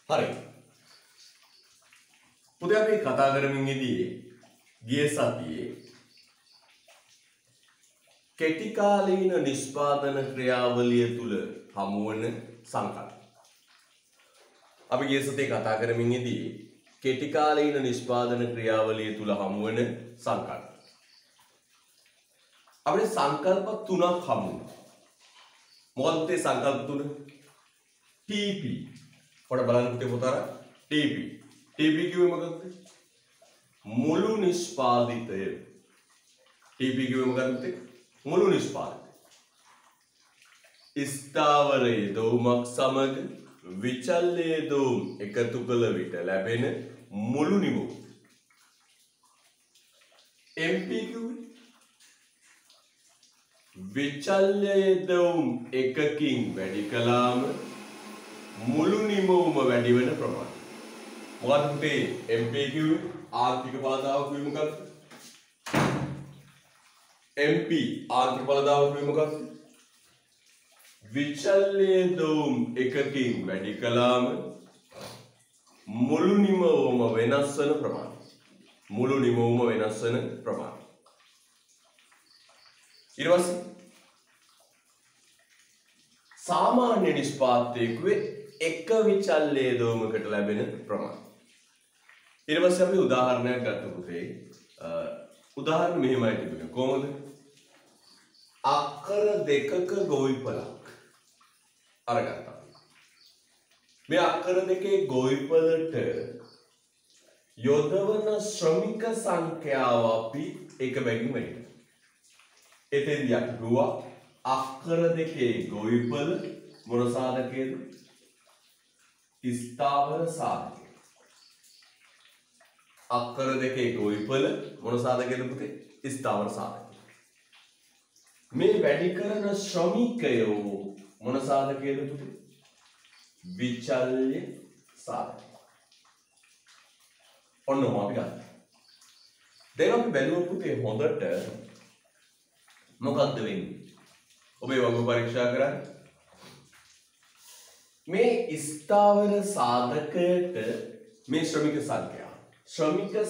හරි. පුතේ අපි කතා කරමින් ඉදී ගිය සතියේ කෙටි කාලීන නිෂ්පාදන ක්‍රියාවලිය තුල හමුවන සංකල්ප. අපි ගිය සතියේ කතා කරමින් ඉදී කෙටි කාලීන නිෂ්පාදන ක්‍රියාවලිය තුල හමුවන සංකල්ප. අපිට සංකල්ප තුනක් හමු වුණා. මොකක්ද ඒ සංකල්ප තුන? TP. පොඩ බලන්න පුතේ පුතාලා TP. TP කිව්වේ මොකක්ද? මුළු නිෂ්පාදිතය. TP කිව්වේ මොකක්ද පුතේ? මුළු නිෂ්පාදිතය. ස්ථාවර යෙදවුමක් සමග විචල්්‍ය යෙදවුම් එකතු කළ විට ලැබෙන මුළු නිමවුම. MP කිව්වේ විචල්්‍ය යෙදවුම් එකකින් වැඩි කළාම මුළු නිමවුම වැඩි වෙන ප්‍රමාණය. මොකක්ද පුතේ MP කිව්වේ? ආර්ථික බාධාවක් කිව්වේ මොකක්ද? MP ආර්ථික බාධාවක් කිව්වේ මොකක්ද? විචල්්‍ය යෙදවුම් එකකින් වැඩි කළාම මුළු නිමවුම වෙනස් වෙන ප්‍රමාණය. මුළු නිමවුම වෙනස් වෙන ප්‍රමාණය. ඊට පස්සේ සාමාන්‍ය නිෂ්පාදකයේ එක විචල්්‍ය යෙදවුමකට ලැබෙන ප්‍රමාණය. ඊට පස්සේ අපි උදාහරණයක් ගත්ත පුතේ. උදාහරණ මෙහෙමයි තිබුණේ. කොහොමද? අක්කර දෙකක ගොවිපලක් අරගත්තා. මේ අක්කර දෙකේ ගොවිපලට යොදවන ශ්‍රමික සංඛ්‍යාව අපි එක බැගින් වැඩි කරනවා. එතෙන්දී අපි ගුවා අක්කර දෙකේ ගොවිපල මොන සාධකයේද? ස්ථාවර සාධකය. අක්කර දෙකේ ගොවිපල මොන සාධකයේද පුතේ? ස්ථාවර සාධකය. මේ වැඩි කරන ශ්‍රමිකයෝ මොන සාධකයේද පුතේ? විචල්්‍ය සාධකය. ඔන්නම අපි ගන්න. දැන් අපි බැලුවා පුතේ හොඳට මොකක්ද වෙන්නේ? ඔබේ වගු පරීක්ෂා කරන්න. මේ ස්ථාවර සාධකයට මේ ශ්‍රමික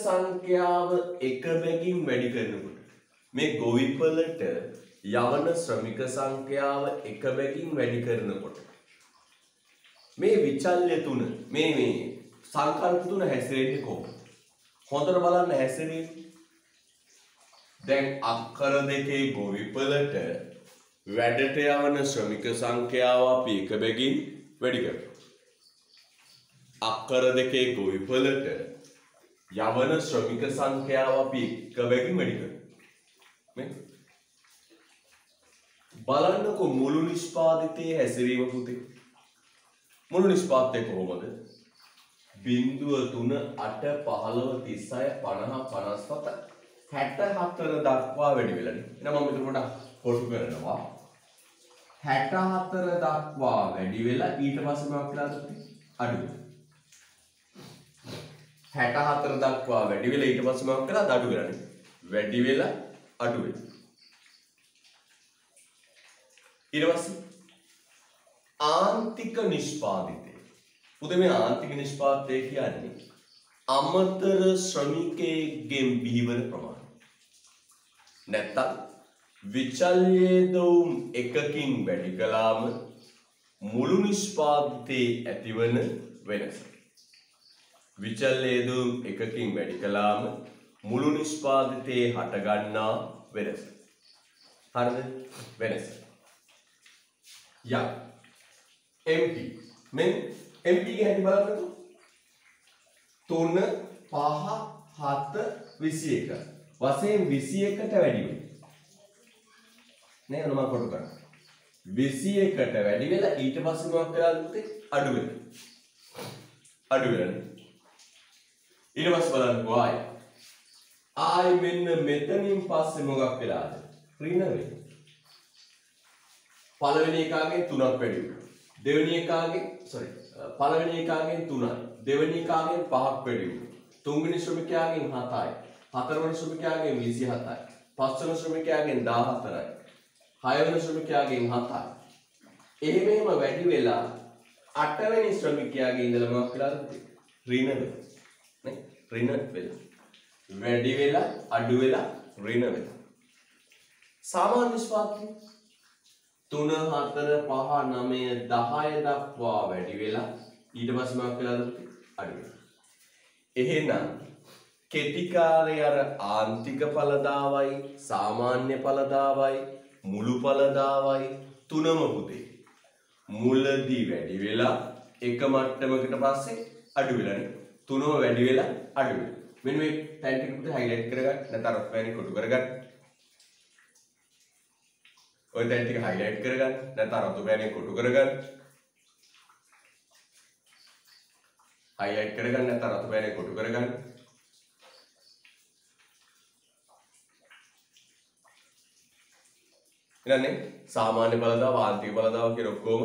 සංඛ්‍යාව එක බැගින් වැඩි කරනකොට මේ ගොවිපලට යවන ශ්‍රමික සංඛ්‍යාව එක බැගින් වැඩි කරනකොට මේ විචල්්‍ය තුන මේ සංකල්ප තුන හැසිරෙන්නේ කොහොමද? හොඳට බලන්න හැසිරෙන්නේ. දැන් අක්කර දෙකේ ගොවිපලට වැඩට යවන ශ්‍රමික සංඛ්‍යාව අපි එක බැගින් වැඩි කරනවා. අක්කර දෙකේ ගොවිපලට යවන ශ්‍රමික සංඛ්‍යාව අපි එක බැගින් වැඩි කරනවා. බලන්නකො මුළු නිෂ්පාදිතයේ හැසිරීම පුතේ. මුළු නිෂ්පාදිතය කොහොමද? 0.3 8 15 36 50 57 64 දක්වා වැඩි වෙලානේ. එහෙනම් මම මෙතන පොඩ්ඩක් කොටු කරනවා. 64 දක්වා වැඩි වෙලා ඊට පස්සේ මොකක් වෙලාද පුතේ? අඩු වෙනවා. 64 දක්වා වැඩි වෙලා ඊට පස්සේ මොකක් වෙලාද? අඩු වෙලානේ. වැඩි වෙලා අඩු වෙනවා. ඊට පස්සේ ආන්තික නිෂ්පාදිතය. පුතේ මේ ආන්තික නිෂ්පාදිතය කියන්නේ අමතර ශ්‍රමිකයෙක්ගෙන් බිහිවන ප්‍රමාණය. නැත්තම් විචල්්‍ය යෙදවුම් එකකින් වැඩි කළාම මුළු නිෂ්පාදිතයේ ඇතිවන වෙනස. විචල්්‍ය යෙදවුම් එකකින් වැඩි කළාම මුළු නිෂ්පාදිතයේ හටගන්නා වෙනස. හරිද? වෙනස. යා MP මෙන් MP ගේ හැටි බලන්නකෝ. 3 5 7 21 වශයෙන් 21ට වැඩි වෙනවා. නේ ඔන්න මම කොට කරා. 21ට වැඩි වෙලා ඊට පස්සේ මොකක් වෙලාද පුතේ? අඩු වෙනවා. අඩු වෙනවා. ඊට පස්සේ බලන්නකෝ ආයි මෙන්න මෙතනින් පස්සේ මොකක් වෙලාද? ඍණ වෙනවා. පළවෙනි එකාගෙන් 3ක් වැඩි වෙනවා. දෙවෙනි එකාගෙන් පළවෙනි එකාගෙන් 3යි. දෙවෙනි එකාගෙන් 5ක් වැඩි වෙනවා. තුන්වෙනි ශ්‍රමිකයාගෙන් 7යි. හතරවෙනි ශ්‍රමිකයාගෙන් 27යි. පස්වෙනි ශ්‍රමිකයාගෙන් 14යි. 6 වෙනි ශ්‍රමිකයාගෙන් 7යි. එහෙම වැඩි වෙලා අටවෙනි ශ්‍රමිකයාගේ ඉඳලා මොකක් වෙලාද ඍණ වෙලා නේ ඍණ වෙලා වැඩි වෙලා අඩු වෙලා ඍණ වෙලා සාමාන්‍ය නිෂ්පාදනය 3 4 5 9 10 දක්වා වැඩි වෙලා ඊට පස්සේ මොකක් වෙලාද අඩු වෙලා එහෙනම් කෙටි කාලේ අර ආන්තික ඵලදාවයි සාමාන්‍ය ඵලදාවයි මුළු ඵලදාවයි තුනම පුතේ මුලදී වැඩි වෙලා එක මට්ටමකට පස්සේ අඩු වෙලානේ තුනම වැඩි වෙලා අඩු වෙලා මෙන්න මේ තැන් ටික පුතේ හයිලයිට් කරගන්න නැත්නම් රෆ් පෑනේ කොටු කරගන්න ඔය තැන් ටික හයිලයිට් කරගන්න නැත්නම් රතු පෑනේ කොටු කරගන්න හයිලයිට් කරගන්න නැත්නම් රතු පෑනේ කොටු කරගන්න ඉතින් සාමාන්‍ය ඵලදාව ආන්තික ඵලදාව කියන ඔක්කොම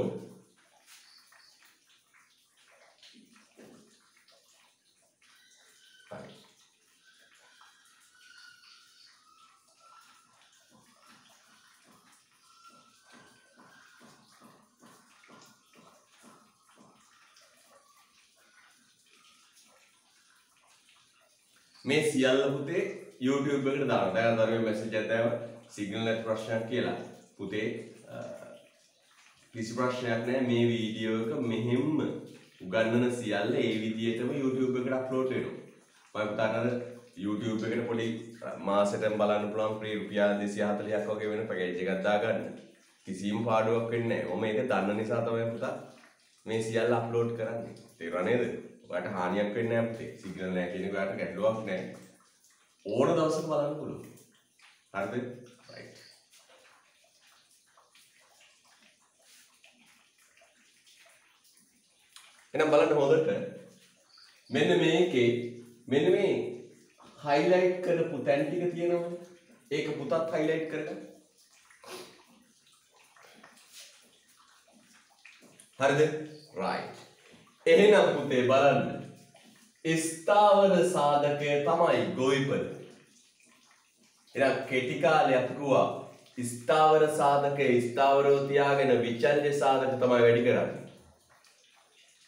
මේ සියල්ල පුතේ YouTube එකට දාන්න. දැන් ධර්මයේ මැසේජ් එකක් දාව සිග්නල් net ප්‍රශ්නයක් කියලා. පුතේ කිසි ප්‍රශ්නයක් නැහැ මේ වීඩියෝ එක මෙහෙම උගන්වන සියල්ල ඒ විදිහටම YouTube එකට අප්ලෝඩ් වෙනවා. මම පුතාට අර YouTube එකට පොඩි මාසෙටම බලන්න පුළුවන් ෆ්‍රී රුපියල් 240ක් වගේ වෙන පැකේජ් එකක් දාගන්න. කිසිම පාඩුවක් වෙන්නේ නැහැ. ඔය මේක දන්න නිසා තමයි පුතා මේ සියල්ල අප්ලෝඩ් කරන්නේ. තේරුණා නේද? ඔයාලට හානියක් වෙන්නේ නැහැ පුතේ. සිග්නල් නැහැ කියන එකට ගැටලුවක් නැහැ. ඕන දවසක බලන්න පුළුවන්. හරිද? right. එහෙනම් බලන්න හොඳට මෙන්න මේකේ මෙන්න මේ highlight කරපු තැන් ටික තියෙනවනේ. ඒක පුතත් highlight කරගන්න. හරිද? right. එහෙනම් පුතේ බලන්න ස්ථාවර සාධකය තමයි ගොවිපළ. එහෙනම් කෙටි කාලේ අපි කිව්වා ස්ථාවර සාධකය ස්ථාවරව තියාගෙන විචල්්‍ය සාධක තමයි වැඩි කරන්නේ.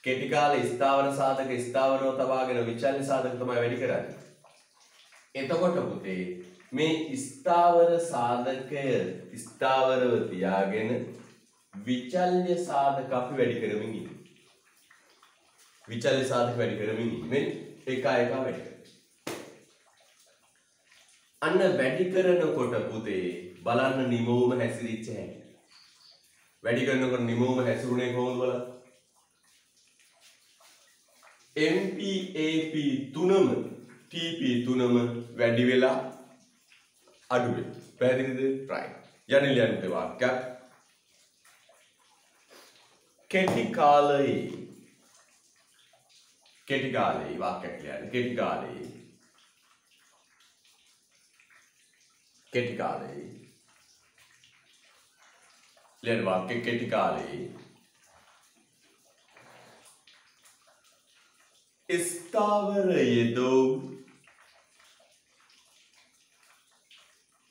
කෙටි කාලේ ස්ථාවර සාධක ස්ථාවරව තබාගෙන විචල්්‍ය සාධක තමයි වැඩි කරන්නේ. එතකොට පුතේ මේ ස්ථාවර සාධකය ස්ථාවරව තියාගෙන විචල්්‍ය සාධක අපි වැඩි කරමින් ඉන්නේ. විචල්්‍ය සාධක වැඩි කරමින් ඉන්නේ. එක වැඩි කරනවා. අන්න වැඩි කරනකොට පුතේ බලන්න නිමවුම හැසිරිච්ච හැටි. වැඩි කරනකොට නිමවුම හැසිරුනේ කොහොමද බලන්න? MP AP තුනම TP තුනම වැඩි වෙලා අඩු වෙනවා. පැහැදිලිද? right. යන්නේ ලියන්න වාක්‍යයක්. කෙටි කාලයේ වාක්‍යයක් ලියන්න. කෙටි කාලයේ ලියන්න වාක්‍ය කෙටි කාලයේ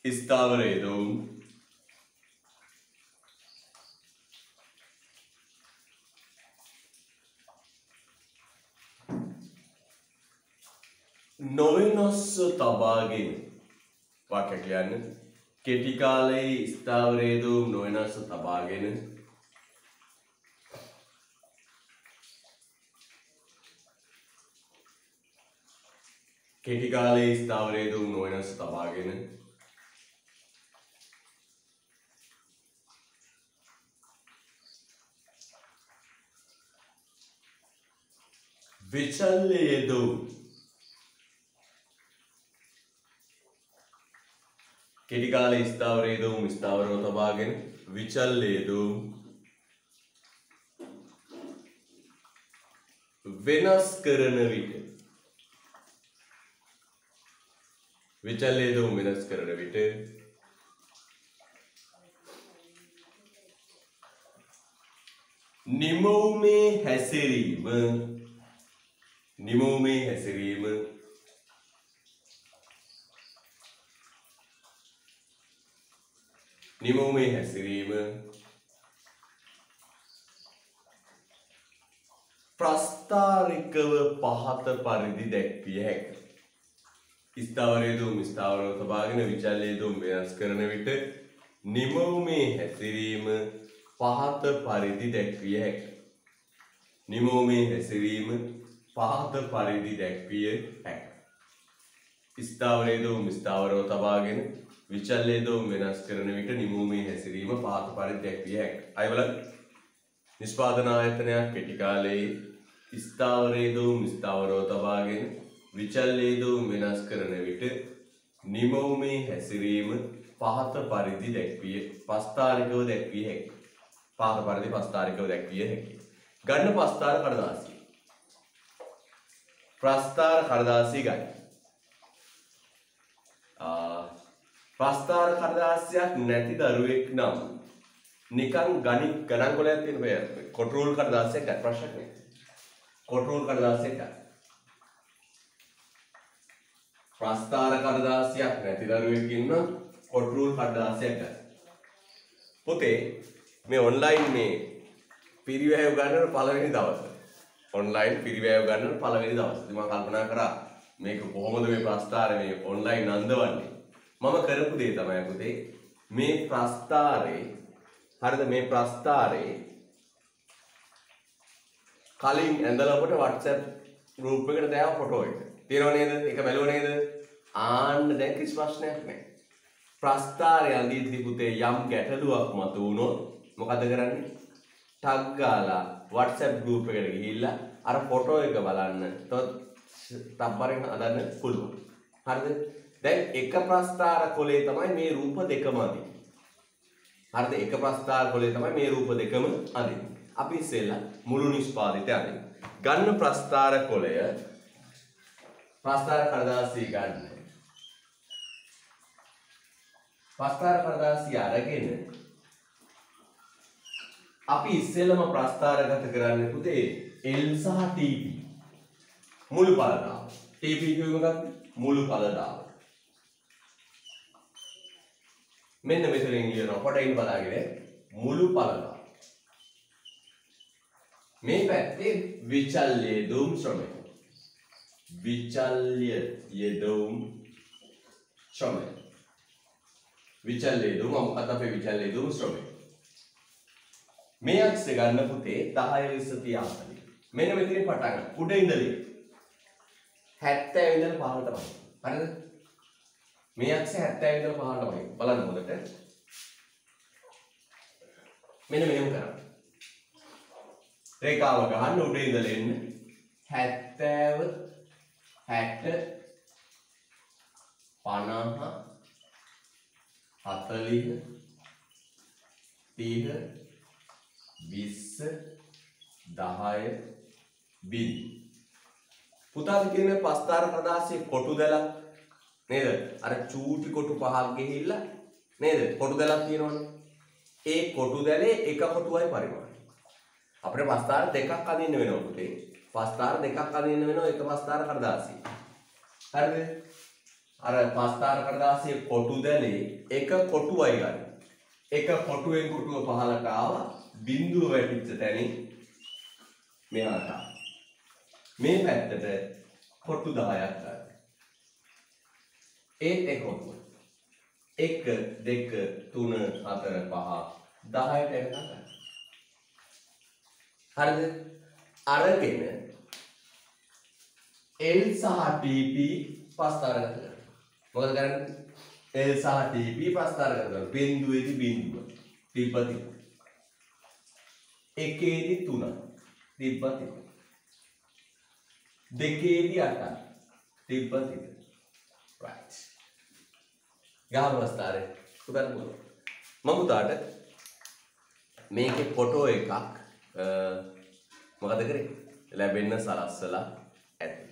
ස්ථාවර යෙදවුම් නොවෙනස්ව තබාගෙන වාක්‍යයක් ලියන්න. කෙටි කාලයේ ස්ථාවර යෙදවුම් නොවෙනස්ව තබාගෙන කෙටි කාලයේ ස්ථාවර යෙදවුම් නොවෙනස්ව තබාගෙන විචල්්‍ය යෙදවුම් කෙටි කාලයේ ස්ථාවර යෙදවුම් ස්ථාවරව තබාගෙන විචල්්‍ය යෙදවුම් වෙනස් කරන විට විචල්්‍ය යෙදවුම් වෙනස් කරන විට නිමවුමේ හැසිරීම ප්‍රස්ථාරිකව පහත පරිදි දැක්විය හැකිය. ස්ථාවරයේ දුම් ස්ථාවරව තබාගෙන විචල්‍යයේ දුම් වෙනස් කරන විට නිමවුමේ හැසිරීම පහත පරිදි දැක්විය හැකිය. නිමවුමේ හැසිරීම පහත පරිදි දැක්විය හැකිය. ස්ථාවරයේ දුම් ස්ථාවරව තබාගෙන විචල්‍යයේ දුම් වෙනස් කරන විට නිමවුමේ හැසිරීම පහත පරිදි දැක්විය හැකිය. අයවල නිෂ්පාදන ආයතනයක් කෙටි කාලයේ ස්ථාවරයේ දුම් ස්ථාවරව තබාගෙන විචල්‍යයේ දුම් වෙනස් කරන විට නිමවුමේ හැසිරීම පහත පරිදි දැක්විය ප්‍රස්ථාරිකව දැක්විය හැකිය. පහත පරිදි ප්‍රස්ථාරිකව දැක්විය හැකිය. ගන්න ප්‍රස්ථාර කඩදාසිය. ප්‍රස්ථාර කඩදාසිය ගන්න. ප්‍රස්ථාර කඩදාසියක් නැති දරුවෙක් නම් නිකන් ගණන් ගොලයක් තියෙන බෑ. කොටරෝල් කඩදාසියක් ගන්න ප්‍රශ්නයක් නෑ. කොටරෝල් කඩදාසියක් ගන්න. ප්‍රස්ථාර කඩදාසියක් නැති දරුවෙක් ඉන්න කොටරෝල් කඩදාසියක් ගන්න. පොතේ මේ ඔන්ලයින් මේ පිරිවැය ගන්න පළවෙනි දවසේ. ඔන්ලයින් පිරිවැය ගන්න පළවෙනි දවසේ. මම කල්පනා කරා මේක කොහොමද මේ ප්‍රස්ථාර මේ ඔන්ලයින් නන්දවන්නේ. මම කරපු දේ තමයි පුතේ මේ ප්‍රස්ථාරේ හරිද මේ ප්‍රස්ථාරේ කලින් ඇඳලා ඔබට WhatsApp group එකට දාව ෆොටෝ එක. තියෙනව නේද? ඒක බැලුව නේද? ආන්න දැන් කිසි ප්‍රශ්නයක් නැහැ. ප්‍රස්ථාරය අඳිද්දි පුතේ යම් ගැටලුවක් මතුවුණොත් මොකද කරන්නේ? ටග් ගාලා WhatsApp group එකට ගිහිල්ලා අර ෆොටෝ එක බලන්න. තප්පරෙන් හදන්න පුළුවන්. හරිද? දැන් එක ප්‍රස්ථාර කොලේ තමයි මේ රූප දෙකම අඳින්නේ. හරිද? එක ප්‍රස්ථාර කොලේ තමයි මේ රූප දෙකම අඳින්නේ. අපි ඉස්සෙල්ලා මුළු නිෂ්පාදිතය අඳින්න. ගන්න ප්‍රස්ථාර කොලය ප්‍රස්ථාර කඩදාසිය ගන්න. ප්‍රස්ථාර කඩදාසිය අරගෙන අපි ඉස්සෙල්ලම ප්‍රස්ථාරගත කරන්නේ පුතේ L සහ TP මුළු පළදාව. TP කියුව මොකක්ද? මුළු පළදාව. මෙන්න මෙතනින් කියනවා කොටින් බලාගෙන මුළු පළදාව. මේ පැත්තේ විචල්‍ය යෙදුම් ශ්‍රමය. විචල්‍ය යෙදුම් ශ්‍රමය. විචල්‍ය යෙදුම් මොකක්ද අපේ විචල්‍ය යෙදුම් ශ්‍රමය? මේ අක්ෂය ගන්න පුතේ 10 20 30 40. මෙන්න මෙතනින් පටන් ගන්න. උඩ ඉඳලා 70 ඉඳලා 15ට වගේ. හරිද? මේ අක්ෂය 70 ඉඳලා 15ට වගේ. බලන්න හොඳට. මෙන්න මෙහෙම කරන්න. රේඛාව ගන්න උඩ ඉඳලා එන්න 70 60 50 40 30 20 10 බිලි. පුතාට කියන ප්‍රස්ථාර කඩදාසියේ කොටු දැලක් නේද? අර චූටි කොටු පහක් ගෙහිලා නේද? කොටු දැලක් තියෙනවනේ. ඒ කොටු දැලේ එක කොටුවයි පරිමාණය. අපිට ප්‍රස්ථාර දෙකක් අදින්න වෙනවා පුතේ. ප්‍රස්ථාර දෙකක් අදින්න වෙනවා එක ප්‍රස්ථාර කඩදාසිය. හරිද? අර ප්‍රස්ථාර කඩදාසියේ කොටු දැලේ එක කොටුවයි ගන්න. එක කොටුවෙන් කොටුව පහලට ආවා. බිඳුව වැටිච්ච තැනින් මෙහාට ආවා. මේ පැත්තට කොටු 10ක් ගන්න. ඒත් එක කොටුව. 1 2 3 4 5 10ට එනකම් ගන්න. හරිද? අරගෙන L සහ TP ප්‍රස්ථාරගත කරනවා. මොකද කරන්නේ? L සහ TP ප්‍රස්ථාරගත කරනවා. බිඳුවේදී බිඳුව. තිබ්බති. එකේදී 3. තිබ්බති. දෙකේදී 8. තිබ්බති. right. ගාම ප්‍රස්ථාරේ උදාහරණ බලමු. මම උදාට මේකේ ෆොටෝ එකක් මොකද කරේ? ලැබෙන්න සලස්සලා ඇති.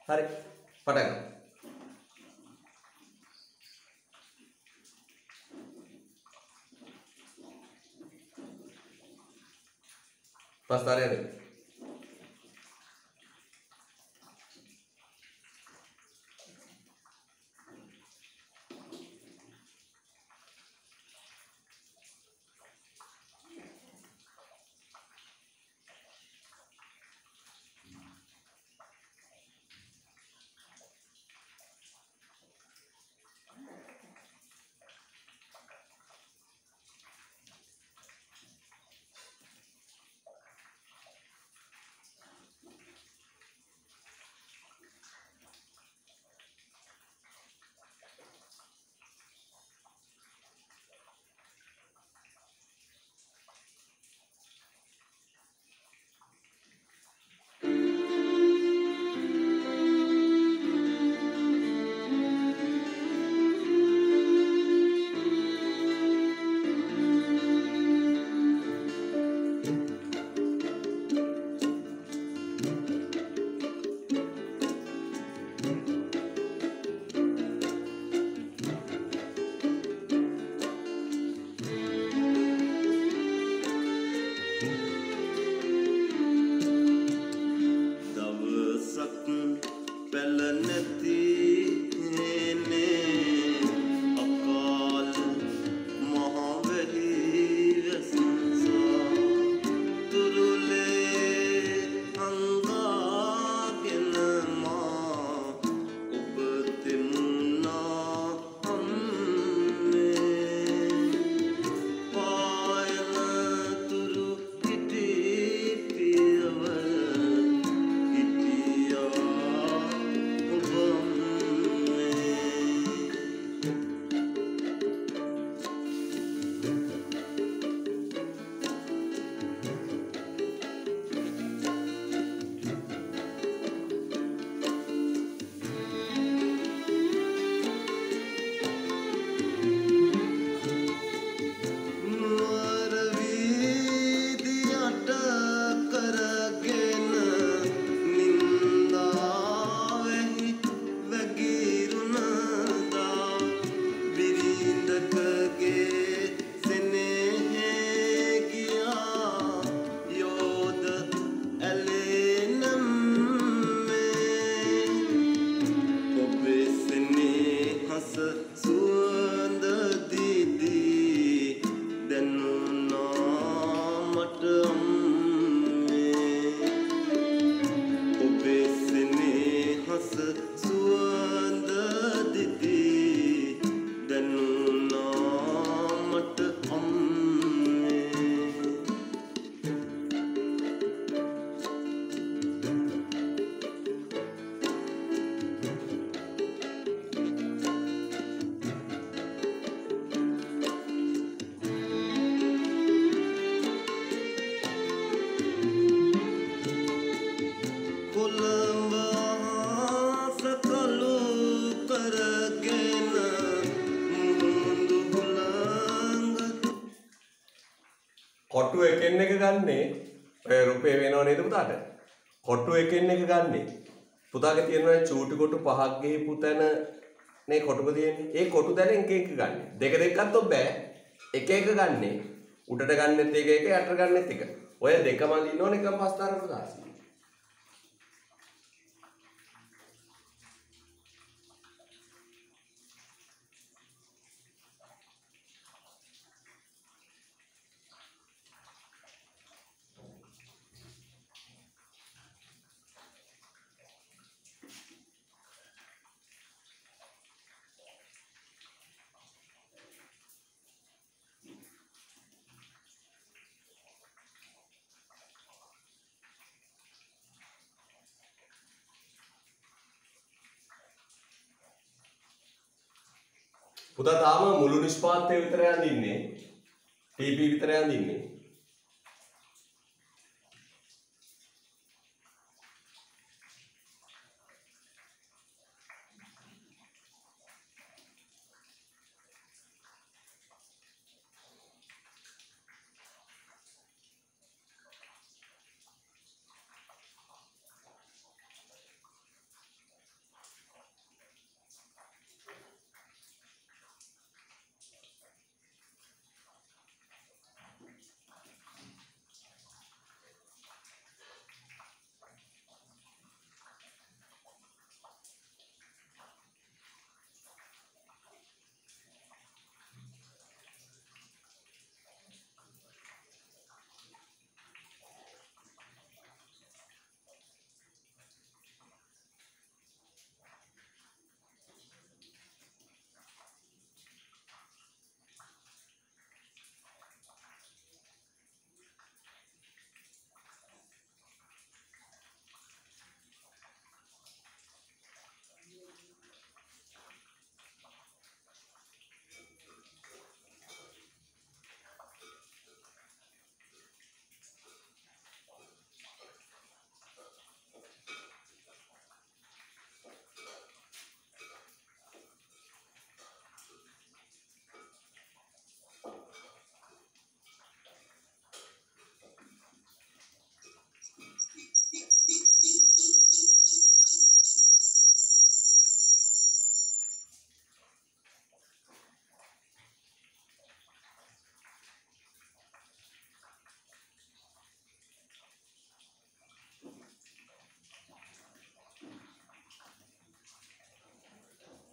හරි. පටන් ගන්න. ප්‍රස්ථාරයද? කොට්ටු එකෙන් එක ගන්නේ ඔය රුපියල් වෙනව නේද පුතාට? කොට්ටු එකෙන් එක ගන්නේ. පුතාගේ තියෙනවා චූටි කොටු පහක් ගිහපු තැන නේ කොටුක තියෙන්නේ. ඒ කොටු තැන එක එක ගන්න. දෙක දෙක ගත්තොත් බෑ. එක එක ගන්නේ. උඩට ගන්නෙත් එක එක යටට ගන්නෙත් එක. ඔය දෙකම අඳින්න ඕනේ එකම පස්තර පුතාසි. පුතා තාම මුළු නිෂ්පාදනය විතරයි අඳින්නේ. TP විතරයි අඳින්නේ.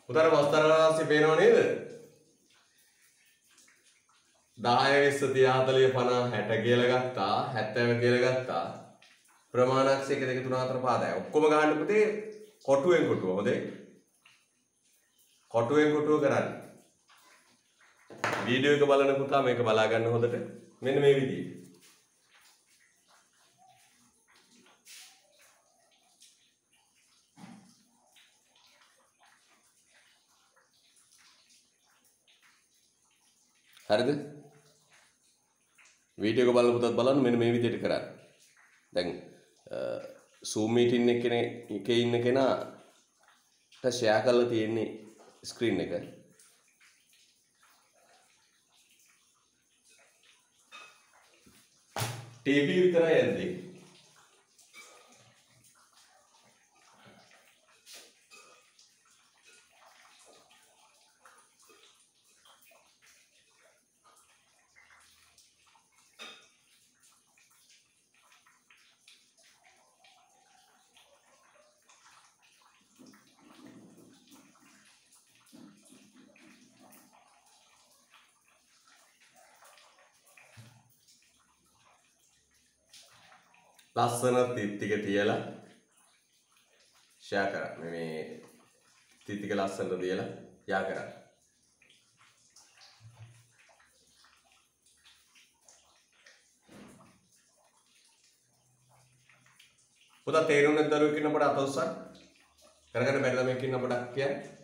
පුතාට පස්තර රාශිය පේනව නේද? 10 20 30 40 50 60 කියලා ගත්තා 70 කියලා ගත්තා ප්‍රමාණක්ෂ 1 2 3 4 5 10 ඔක්කොම ගන්න පුතේ කොටුවෙන් කොටුව හොඳේ කොටුවෙන් කොටුව කරන්න වීඩියෝ එක බලන පුතා මේක බලා ගන්න හොඳට මෙන්න මේ විදිහට හරිද වීඩියෝ එක බලන පුතත් බලන්න මෙන්න මේ විදිහට කරන්න දැන් Zoom meeting එකේ ඉන්න කෙනාට ෂෙයා කරලා තියෙන්නේ ස්ක්‍රීන් එක TP විතරයි යන්නේ ලස්සන තිත් ටික තියලා ෂෙයා කරා මේ තිත් ටික ලස්සනට තියලා යා කරා පුතා තේරුම් නැද්ද දරුවෙක් ඉන්න අපට අත උස්සන්න කරගෙන බැරි ළමෙක් ඉන්න අපට කියන්නේ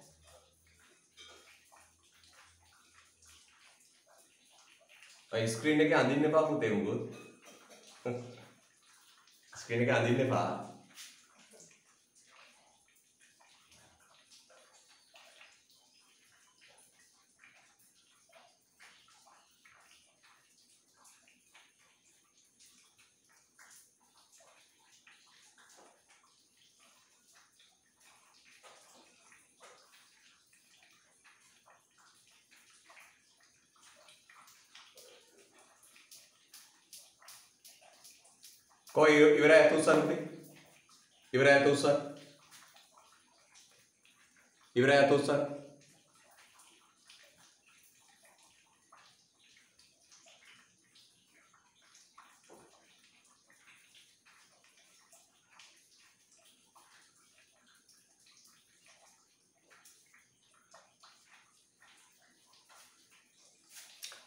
ස්ක්‍රීන් එකේ අඳින්න එපා පුතේ උගොත් ස්ක්‍රීන් එක අඳින්න එපා කොයි ඉවරයි අත උස්සන්න පුතේ. ඉවරයි අත උස්සන්න. ඉවරයි අත උස්සන්න.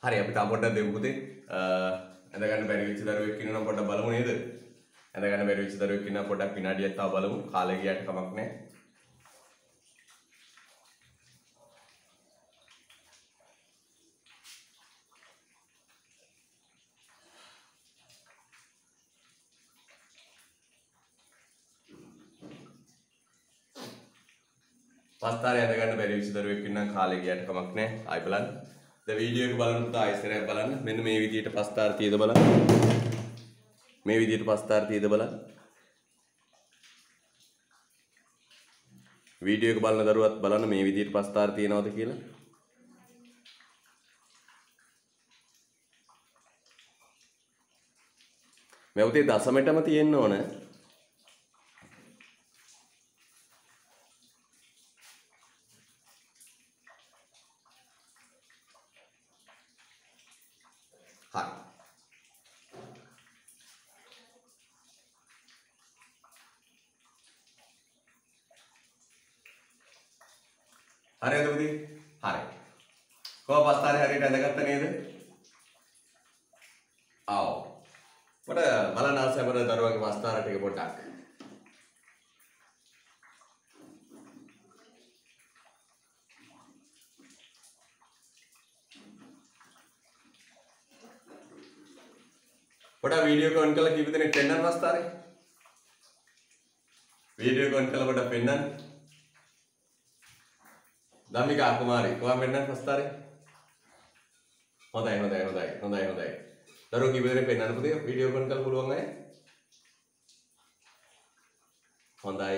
හරි අපි තා පොඩ්ඩක් දෙමු පුතේ. ඇඳ ගන්න බැරි වෙච්ච දරුවෙක් ඉන්නවා නම් පොඩ්ඩක් බලමු නේද? ඇඳ ගන්න බැරි වෙච්ච දරුවෙක් ඉන්නවා පොඩ්ඩක් විනාඩියක් තව බලමු. කාලය ගියාට කමක් නැහැ. පස්තාරේ ඇඳ ගන්න බැරි වෙච්ච දරුවෙක් ඉන්නවා කාලය ගියාට කමක් නැහැ. ආයි බලන්න. දැන් වීඩියෝ එක බලන්න පුතා ආයෙසරයක් බලන්න. මෙන්න මේ විදිහට පස්තාර තියද බලන්න. මේ විදිහට පස්තාර තියද බලන්න. වීඩියෝ එක බලන දරුවත් බලන්න මේ විදිහට පස්තාර තියනවද කියලා. මේ උතේ දශමෙටම තියෙන්න ඕන. හරි. හරිද පුතේ? හරි. කොහොම පස්තාරේ හරියට ඇඳගත්ත නේද? ආව්. මට බලන්න ආසයි මට දරුවගේ පස්තාර ටික පොඩ්ඩක්. පොඩ්ඩක් වීඩියෝ එක ඔන් කරලා කීප දෙනෙක් පෙන්නන්න පස්තාරේ. වීඩියෝ එක ඔන් කරලා පොඩ්ඩක් පෙන්නන්න. ධම්මිකා කුමාරි කොහොම පෙන්නන්න පස්තාරේ? හොඳයි. දරුවෝ කීප දෙනෙක් පෙන්නන්න පුතේ වීඩියෝ එක ඔන් කරලා පුළුවන් අය? හොඳයි.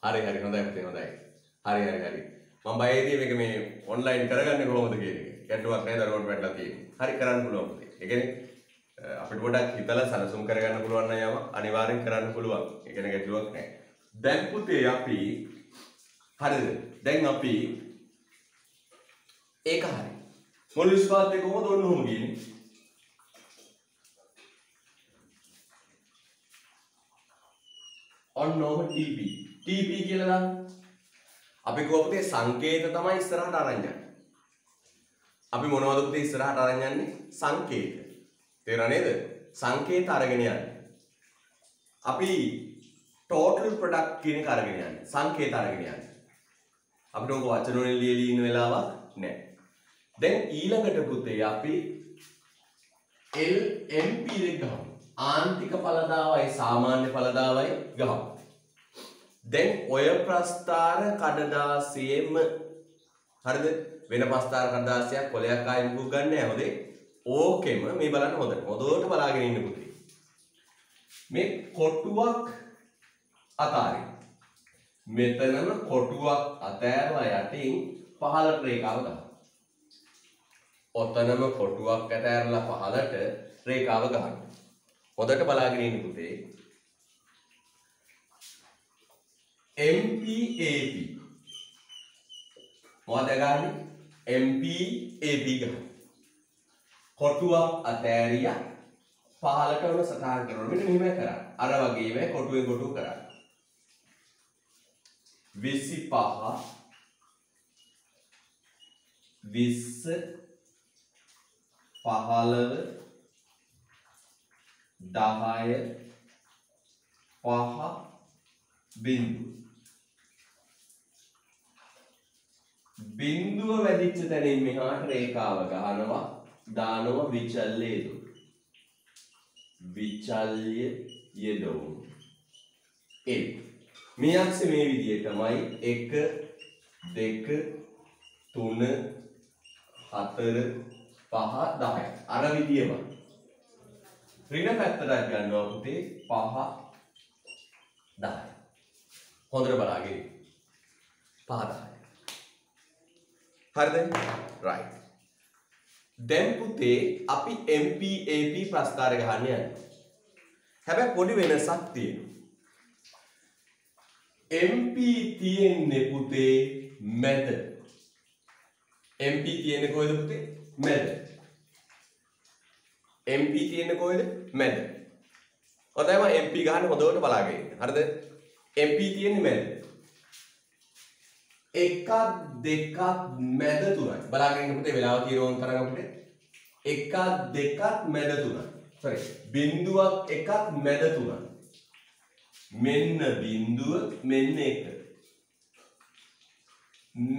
හරි හොඳයි පුතේ හොඳයි. හරි. මම බයයිදී මේක මේ ඔන්ලයින් කරගන්නේ කොහොමද කියන එක. ගැටලුවක් නෑ දරුවන්ට වැටලා තියෙන්නේ. හරි කරන්න පුළුවන් පුතේ. ඒ කියන්නේ අපිට පොඩ්ඩක් හිතලා සැලසුම් කරගන්න පුළුවන් නම් යම අනිවාර්යෙන් කරන්න පුළුවන්. ඒ කියන්නේ ගැටලුවක් නෑ. දැන් පුතේ අපි හරිද? දැන් අපි ඒක හරි. මොළු විස්පාත් එක කොහොමද ඔන්න ඔහොම ගියනේ? ඔන්න ඔහොම TP කියලා දාන්න. අපි කොහොමද සංකේත තමයි ඉස්සරහට අරන් යන්නේ. අපි මොනවද පුතේ ඉස්සරහට අරන් යන්නේ? සංකේත. තේරුණා නේද? සංකේත අරගෙන යන්නේ. අපි total product කියන එක අරගෙන යන්නේ. සංකේත අරගෙන යන්නේ. අපිට උඹ වචන වලින් ලියලා ඉන්න වෙලාවක් නැහැ. දැන් ඊළඟට පුතේ අපි LMP එක ගමු. ආන්තික ඵලදාවයි සාමාන්‍ය ඵලදාවයි ගමු. දැන් ඔය ප්‍රස්ථාර කඩදාසියෙම හරිද? වෙන ප්‍රස්ථාර කඩදාසියක් කොලයක් ආයෙ මුකුත් ගන්න නැහැ හොදේ. ඕකෙම මේ බලන්න හොඳට බලාගෙන ඉන්න පුතේ. මේ කොටුවක් අතාරින්න. මෙතනම කොටුවක් අතෑරලා යටින් පහළට රේඛාව ගන්න. ඔතනම කොටුවක් අතෑරලා පහළට රේඛාව ගන්න. හොඳට බලාගෙන ඉන්න පුතේ. MPAP මොකද ගන්නේ? MPAP ගන්න. කොටුවක් අතෑරියා පහළට වන සටහන් කරනවා. මෙන්න මෙහෙම කරා. අර වගේම කොටුවෙන් කොටුව කරා. 25 20 15 10 5 බිඳුව වැදිච්ච තැනින් මෙහාට රේඛාව ගහනවා දානවා විචල්්‍ය යෙදවුම් ඒ මේ අක්ෂේ මේ විදිහටමයි 1 2 3 4 5 10 අර විදියම ඍණ පැත්තට ගන්නවා පුතේ 5 10 හොඳට බලාගෙන 5 10 හරිද right දැන් පුතේ අපි MPAP ප්‍රස්ථාරය ගහන්න යන්නේ හැබැයි පොඩි වෙනසක් තියෙනවා. MP තියෙන්නේ පුතේ මැද. MP තියෙන්නේ කොහෙද පුතේ? මැද. MP තියෙන්නේ කොහෙද? මැද. ඔතනම MP ගහන්න හොඳට බලාගෙන ඉන්න. හරිද? MP තියෙන්නේ මැද. එකක් දෙකක් මැද තුනයි. බලාගෙන ඉන්න පුතේ වෙලාව තියෙන ඕන තරම් අපිට. එකක් දෙකක් මැද තුනයි. sorry. බිඳුවක් එකක් මැද තුනයි. මෙන්න බිඳුව මෙන්න එක.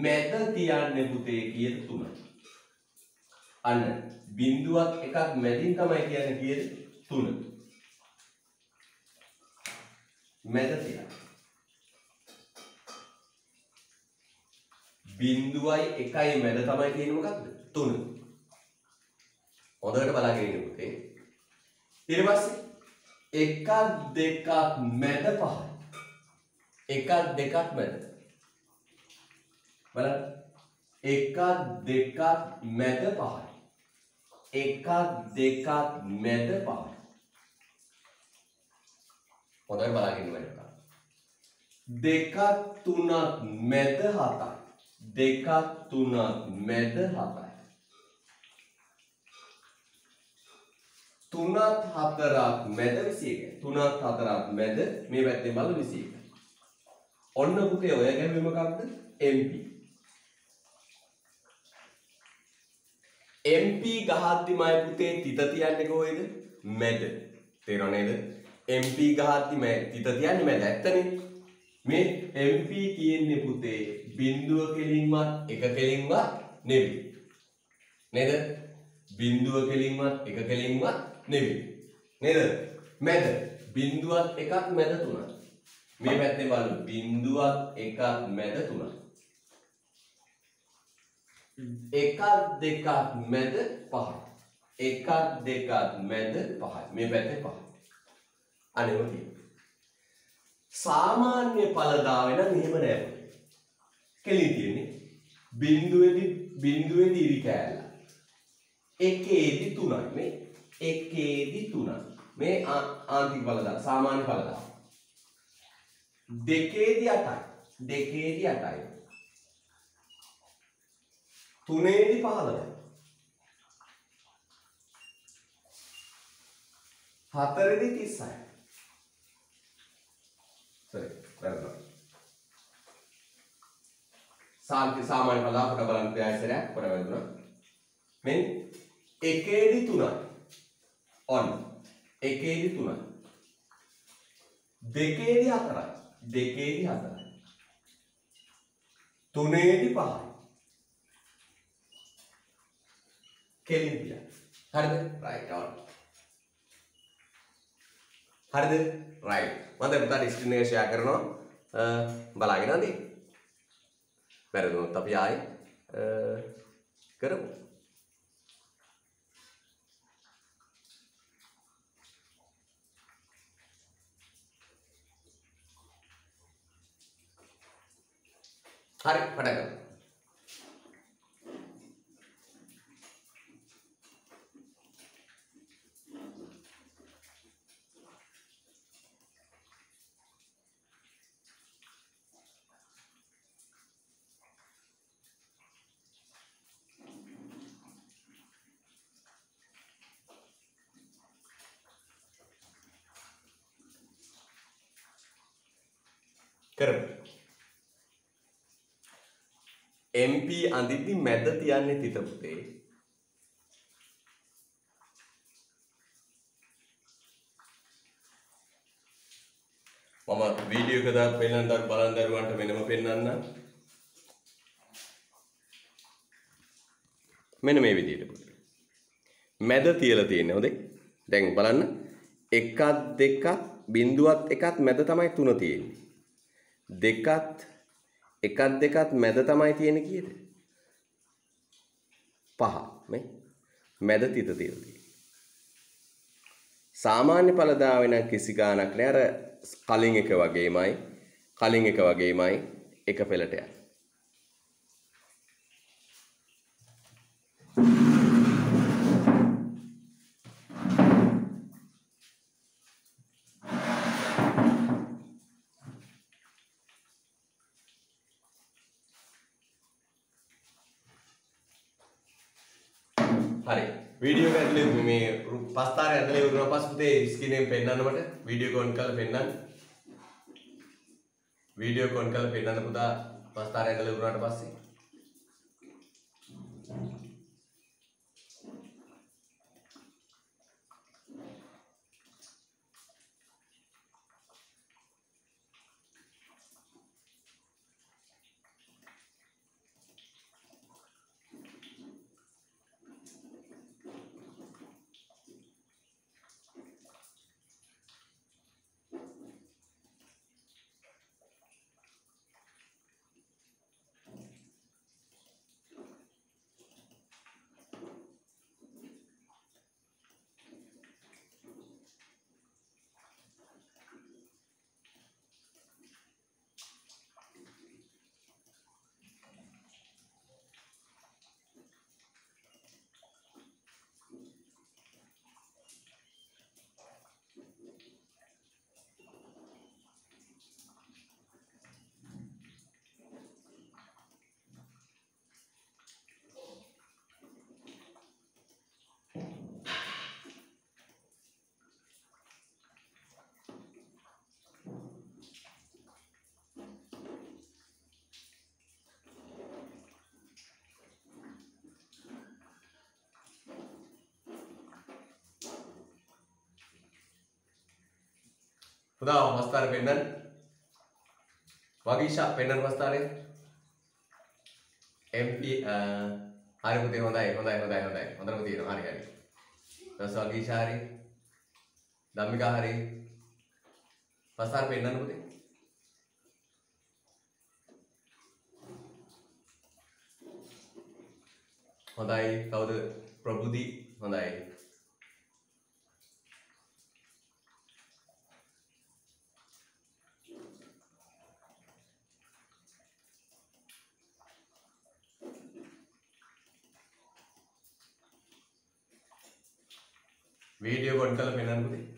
මැද තියන්නේ පුතේ කීයද? 3යි. අන්න බිඳුවක් එකක් මැදින් තමයි කියන්නේ කීයද? 3. මැද තියන්න. බිඳුවයි එකයි මැද තමයි තියෙන්නේ මොකක්ද? 3. හොඳට බලාගෙන ඉන්න පුතේ. ඊට පස්සේ එකක් දෙකක් මැද 5යි. එකක් දෙකක් මැද. බලන්න. එකක් දෙකක් මැද 5යි. එකක් දෙකක් මැද 5යි. හොඳට බලාගෙන ඉන්න. දෙකක් තුනක් මැද 7යි. දෙකක් තුනක් මැද 7යි. තුනක් හතරක් මැද 21යි. තුනක් හතරක් මැද මේ පැත්තේ බලන්න 21යි. ඔන්න පුතේ ඔය ගැඹුර මොකක්ද? MP. MP ගහද්දිමයි පුතේ තිත තියන්නේ කොහෙද? මැද. තේරෙනව නේද? MP ගහද්දි තිත තියන්නේ මැද. ඇත්තනේ. මේ MP කියන්නේ පුතේ බිඳුව කෙලින්වත් එක කෙලින්වත් නෙවෙයි. නේද? බිඳුව කෙලින්වත් එක කෙලින්වත් නෙවෙයි. නේද? මැද. බිඳුවත් එකක් මැද 3යි. මේ පැත්තේ බලමු. බිඳුවත් එකක් මැද 3යි. එකක් දෙකක් මැද 5යි. එකක් දෙකක් මැද 5යි. මේ පැත්තේ 5යි. අනේම තියෙනවා. සාමාන්‍ය ඵලදාවේ නම් එහෙම නෑ පුතේ. කෙලින් තියෙන්නේ බිඳුවේදී ඉරි කෑල්ල. එකේදී 3යි මේ. එකේදී 3යි. මේ ආන්තික ඵලදාව සාමාන්‍ය ඵලදාව. දෙකේදී 8යි. දෙකේදී 8යි. තුනේදී 15යි. හතරේදී 30යි. sorry වැරදුනා. සාමාන්‍ය ඵලදාව කොට බලන්න ප්‍රයත්නයක් කොට වැරදුනා. මෙන් එකේදී 3යි. on එකේදී 3යි. දෙකේදී 4යි. දෙකේදී 4යි. තුනේදී 5යි. කෙලින් තියන්න. හරිද? right on. හරිද? right. මම දැන් පුතාට ස්ක්‍රීන් එක ෂෙයා කරනවා. බලාගෙන ඉන්න. වැරදුනොත් අපි ආයේ කරමු. හරි පටන් ගමු. කරමු. MP අඳිද්දි මැද තියන්නේ තිත පුතේ. මම වීඩියෝ එක දාලා පෙන්නන්න බලන් දරුවන්ට මෙන්නම පෙන්නන්න. මෙන්න මේ විදිහට පුතේ. මැද තියලා තියෙන්නේ හොඳේ. දැන් බලන්න. එකක් දෙකක් බිඳුවත් එකත් මැද තමයි 3 තියෙන්නේ. දෙකත් එකක් දෙකත් මැද තමයි තියෙන්නේ කීයද? 5. මේ මැද තිත තියලා තියෙන්නේ. සාමාන්‍ය ඵලදාවේ නම් කිසි ගාණක් නෑ. අර කලින් එක වගේමයි එක පෙළට යන. හරි. වීඩියෝ එක ඇතුලේ මේ පස්තාරය ඇතුලේ වුණා පස්සේ පුතේ ස්ක්‍රීන් එකෙන් පෙන්නන්න මට වීඩියෝ එක ඔන් කරලා පෙන්නන්න. වීඩියෝ එක ඔන් කරලා පෙන්නන්න පුතා පස්තාරය ඇතුලේ වුණාට පස්සේ. පුතා පස්තාරය පෙන්නන්න. වගීෂා පෙන්නන්න පස්තාරය. MP හරි පුතේ හොඳයි. හොඳටම තියෙනවා. හරි. ඊට වගීෂා හරි. ධම්මිකා හරි. පස්තාරය පෙන්නන්න පුතේ. හොඳයි. කවුද? ප්‍රබුදි. හොඳයි. वीडियो ऑन कर पेन अनुमति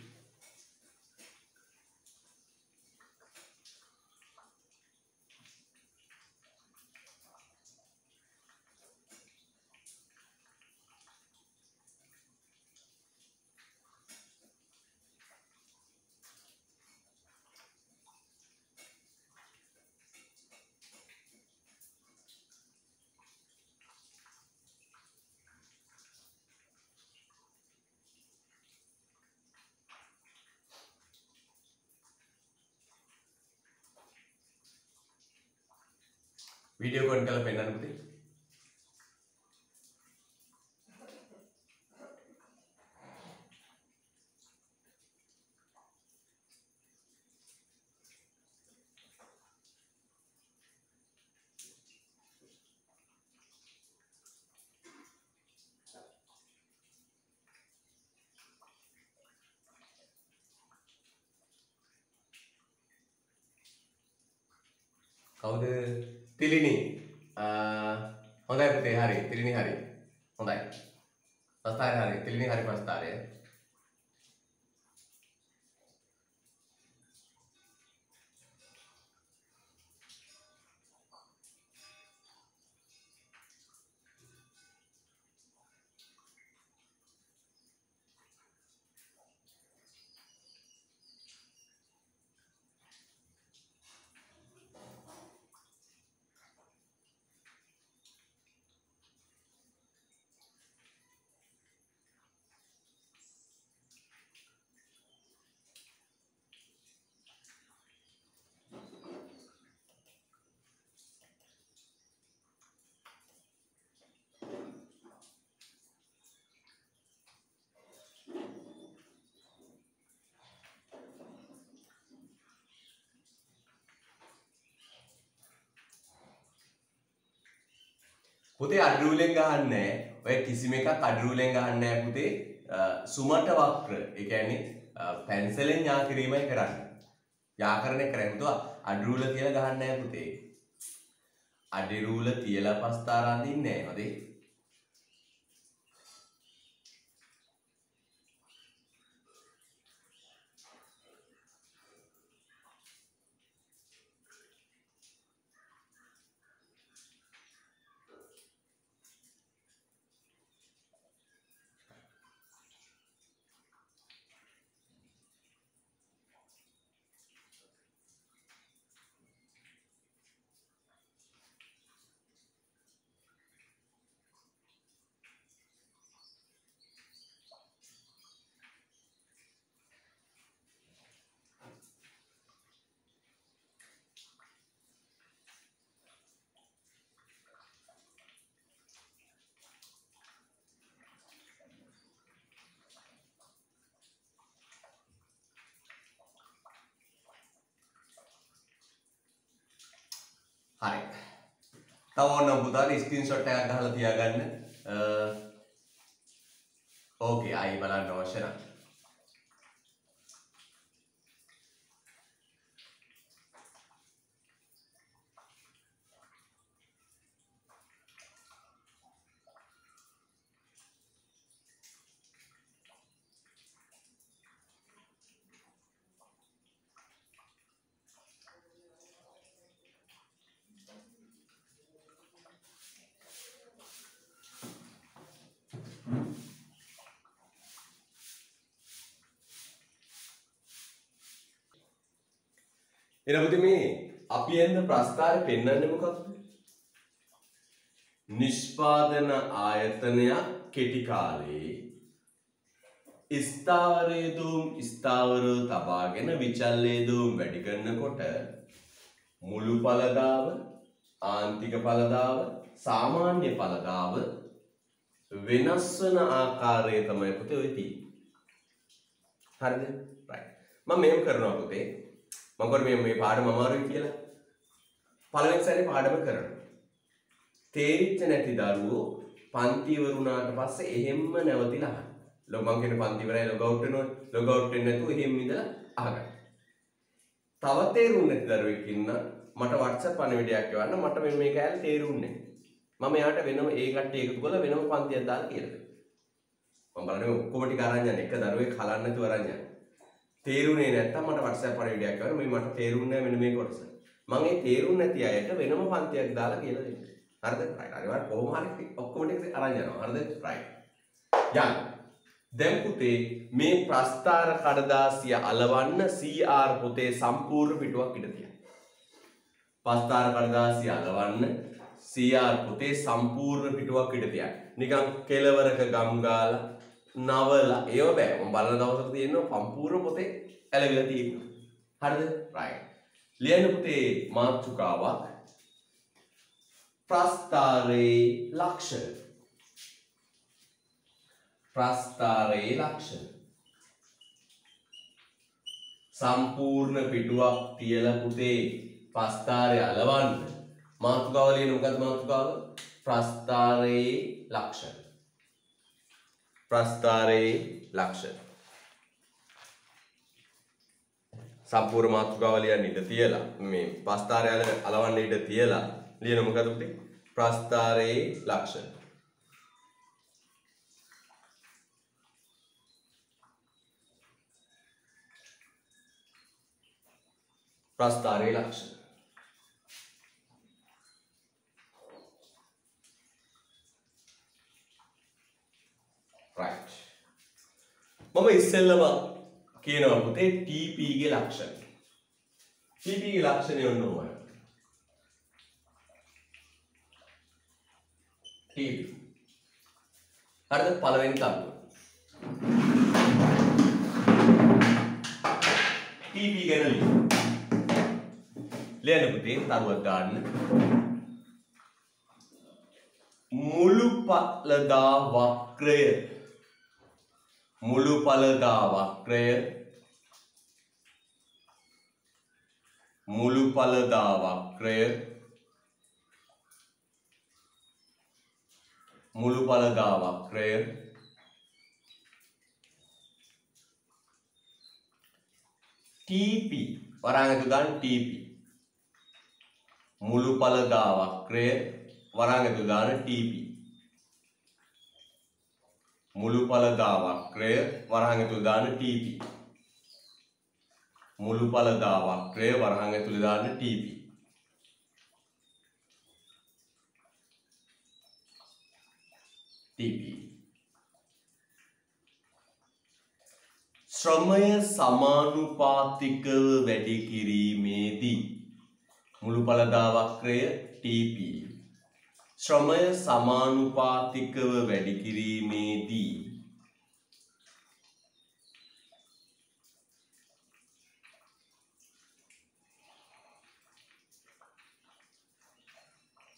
वीडियो को निकाल पेन अनुमति කවුද තිලිනි හොඳයි පුතේ හරි තිලිනි හරි හොඳයි පස්තාරය හරි තිලිනි හරි පස්තාරය පුතේ අඩරුලෙන් ගහන්නේ ඔය කිසිම එකක් අඩරුලෙන් ගහන්නේ නැහැ පුතේ සුමට වක්‍ර ඒ කියන්නේ පැන්සලෙන් යා කිරීමයි කරන්නේ යා කරන එක කරන්නේ පුතා අඩරුල කියලා ගහන්නේ නැහැ පුතේ අඩරුල තියලා පස්තාර අඳින්නේ නැහැ හොදේ හරි. තව ඕනම් පුතාට ස්ක්‍රීන්ෂොට් එකක් ගහලා තියාගන්න. ඕකේ ආයි බලන්න අවශ්‍ය නැහැ. එනකොට මේ අපි යන ප්‍රස්තාරේ පෙන්වන්නේ මොකක්ද? නිෂ්පාදන ආයතනයක් කෙටි කාලේ ස්ථාවරව තබාගෙන විචල්්‍යදූම් වැඩි කරනකොට මුළු ඵලදාව, ආන්තික ඵලදාව, සාමාන්‍ය ඵලදාව වෙනස් වන ආකාරය තමයි පුතේ ඔය තියෙන්නේ. හරිද? right. මම මෙහෙම කරනවා පුතේ. මම කර මේ පාඩම අමාරුයි කියලා. පළවෙනි සැරේ පාඩම කරනවා. තේරිච්ච නැති දරුවෝ පන්ති ඉවරුණාට පස්සේ එහෙම්ම නැවතිලා අහන්න. මම කියන පන්ති ඉවරයි ලොග් අවුට් වෙනවා. ලොග් අවුට් වෙන්නේ නැතුව එහෙම ඉඳලා අහගන්න. තව තේරුන්නේ නැති දරුවෙක් ඉන්න මට WhatsApp පණිවිඩයක් එවන්න මට මේ කෑල්ල තේරුන්නේ නැහැ. මම එයාට වෙනම ඒ කට්ටිය එකතු කරලා වෙනම පන්තියක් දාලා කියලා දෙනවා. මම බලන්නේ ඔක්කොම ටික අරන් යන්නේ එක දරුවෙක් හලන්න නැතුව අරන් යන්නේ. තේරුනේ නැත්තම් මට WhatsApp පණිවිඩයක් කරන්න මේ මට තේරුන්නේ නැහැ මෙන්න මේ කොටස. මම ඒ තේරුන්නේ නැති අයට වෙනම පන්තියක් දාලා කියලා දෙන්න. හරිද? right. අනිවාර්ය කොහොම හරි ඔක්කොම ටික අරන් යනවා. හරිද? right. යන්න. දැන් පුතේ මේ ප්‍රස්ථාර කඩදාසිය අලවන්න CR පුතේ සම්පූර්ණ පිටුවක් ඉඳ තියෙනවා. ප්‍රස්ථාර කඩදාසිය අලවන්න CR පුතේ සම්පූර්ණ පිටුවක් ඉඳ තියෙනවා. නිකන් කෙලවරක ගම් ගාලා නවලා ඒව බෑ. මම බලන දවසට තියෙනවා සම්පූර්ණ පොතේ ඇලවිලා තියෙනවා. හරිද? right. ලියන්න පුතේ මාතෘකාවක් ප්‍රස්ථාරේ ලක්ෂණ. ප්‍රස්ථාරේ ලක්ෂණ. සම්පූර්ණ පිටුවක් තියලා පුතේ ප්‍රස්ථාරය අලවන්න. මාතෘකාව ලියන්න මොකද්ද මාතෘකාව? ප්‍රස්ථාරේ ලක්ෂණ. ප්‍රස්ථාරේ ලක්ෂණ. සම්පූර්ණ මාතෘකාව ලියන්න ඉඩ තියලා මේ ප්‍රස්ථාරය අලවන්න ඉඩ තියලා ලියන මොකද පුතේ? ප්‍රස්ථාරේ ලක්ෂණ. ප්‍රස්ථාරේ ලක්ෂණ. right. මම ඉස්සෙල්ලම කියනවා පුතේ TP ගේ ලක්ෂණ. TP ගේ ලක්ෂණය ඔන්නෝමයි. TP. හරිද? පළවෙනි තත්ත්වය. TP ගැන ලියන්න පුතේ තරුවක් ගන්න. මුළු ඵලදා වක්‍රය. මුළු ඵලදා වක්‍රය. මුළු ඵලදා වක්‍රය. මුළු ඵලදා වක්‍රය TP වරාංගක ගන්න TP. මුළු ඵලදා වක්‍රය වරාංගක ගන්න TP. මුළු ඵලදා වක්‍රය වරහන් ඇතුළේ දාන TP. මුළු ඵලදා වක්‍රය වරහන් ඇතුළේ දාන TP. TP. ශ්‍රමය සමානුපාතිකව වැඩි කිරීමේදී මුළු ඵලදා වක්‍රය TP. ශ්‍රමය සමානුපාතිකව වැඩි කිරීමේදී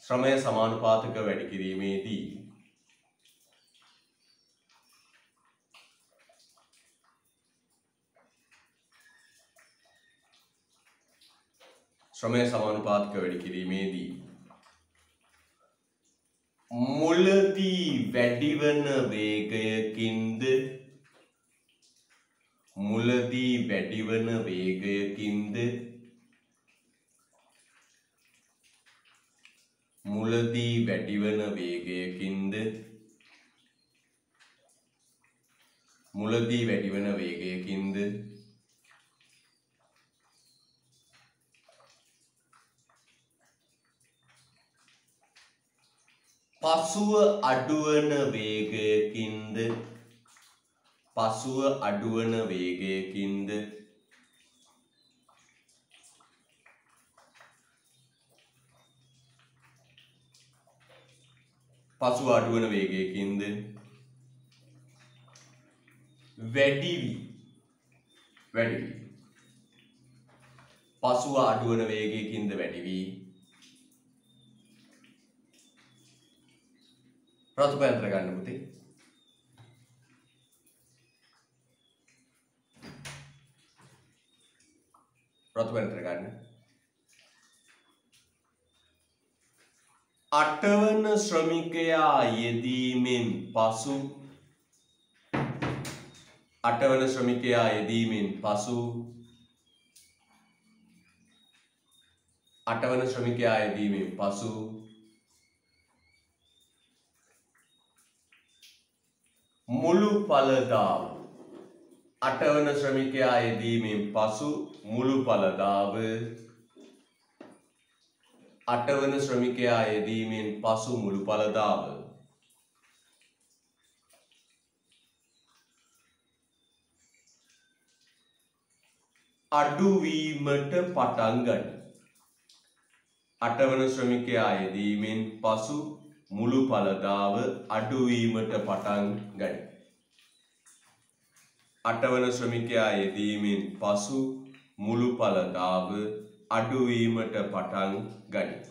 ශ්‍රමය සමානුපාතිකව වැඩි කිරීමේදී ශ්‍රමය සමානුපාතික වැඩි කිරීමේදී මුලදී වැඩිවන වේගයකින්ද මුලදී වැඩිවන වේගයකින්ද මුලදී වැඩිවන වේගයකින්ද මුලදී වැඩිවන වේගයකින්ද පසුව අඩුවන වේගයකින්ද පසුව අඩුවන වේගයකින්ද පසුව අඩුවන වේගයකින්ද වැඩි පසුව අඩුවන වේගයකින්ද වැඩි වී ප්‍රතිපයන්ත්‍ර ගන්න පුතේ ප්‍රතිපයන්ත්‍ර ගන්න 8 වන ශ්‍රමිකයා යෙදීමෙන් පසු 8 වන ශ්‍රමිකයා යෙදීමෙන් පසු 8 වන ශ්‍රමිකයා යෙදීමෙන් පසු මුළු ඵලදාව 8 වන ශ්‍රමිකයා යෙදීමෙන් පසු මුළු ඵලදාව 8 වන ශ්‍රමිකයා යෙදීමෙන් පසු මුළු ඵලදාව අඩුවීමට පටන් ගනී 8 වන ශ්‍රමිකයා යෙදීමෙන් පසු මුළු ඵලදාව අඩුවීමට පටන් ගනී 8 වන ශ්‍රමිකයා යෙදීමෙන් පසු මුළු ඵලදාව අඩුවීමට පටන් ගනී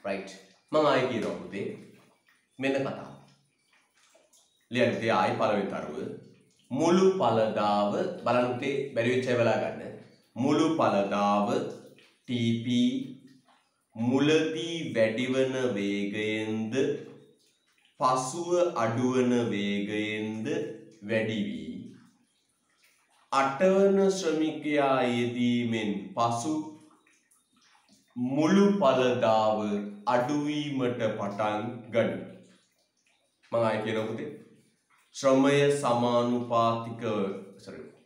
right මම ආයි කියනවා පුතේ මෙන්න කතාව ලියන්න පුතේ ආයි පළවෙනි තරුව මුළු ඵලදාව බලන්න පුතේ බැරි වෙච්ච අය බලා ගන්න මුළු ඵලදාව TP මුලදී වැඩිවන වේගයෙන්ද පසුව අඩුවන වේගයෙන්ද වැඩි වී 8 වන ශ්‍රමිකයා යෙදීමෙන් පසු මුළු ඵලදාව අඩුවීමට පටන් ගනී මම ආයෙ කියනවා පුතේ ශ්‍රමය සමානුපාතික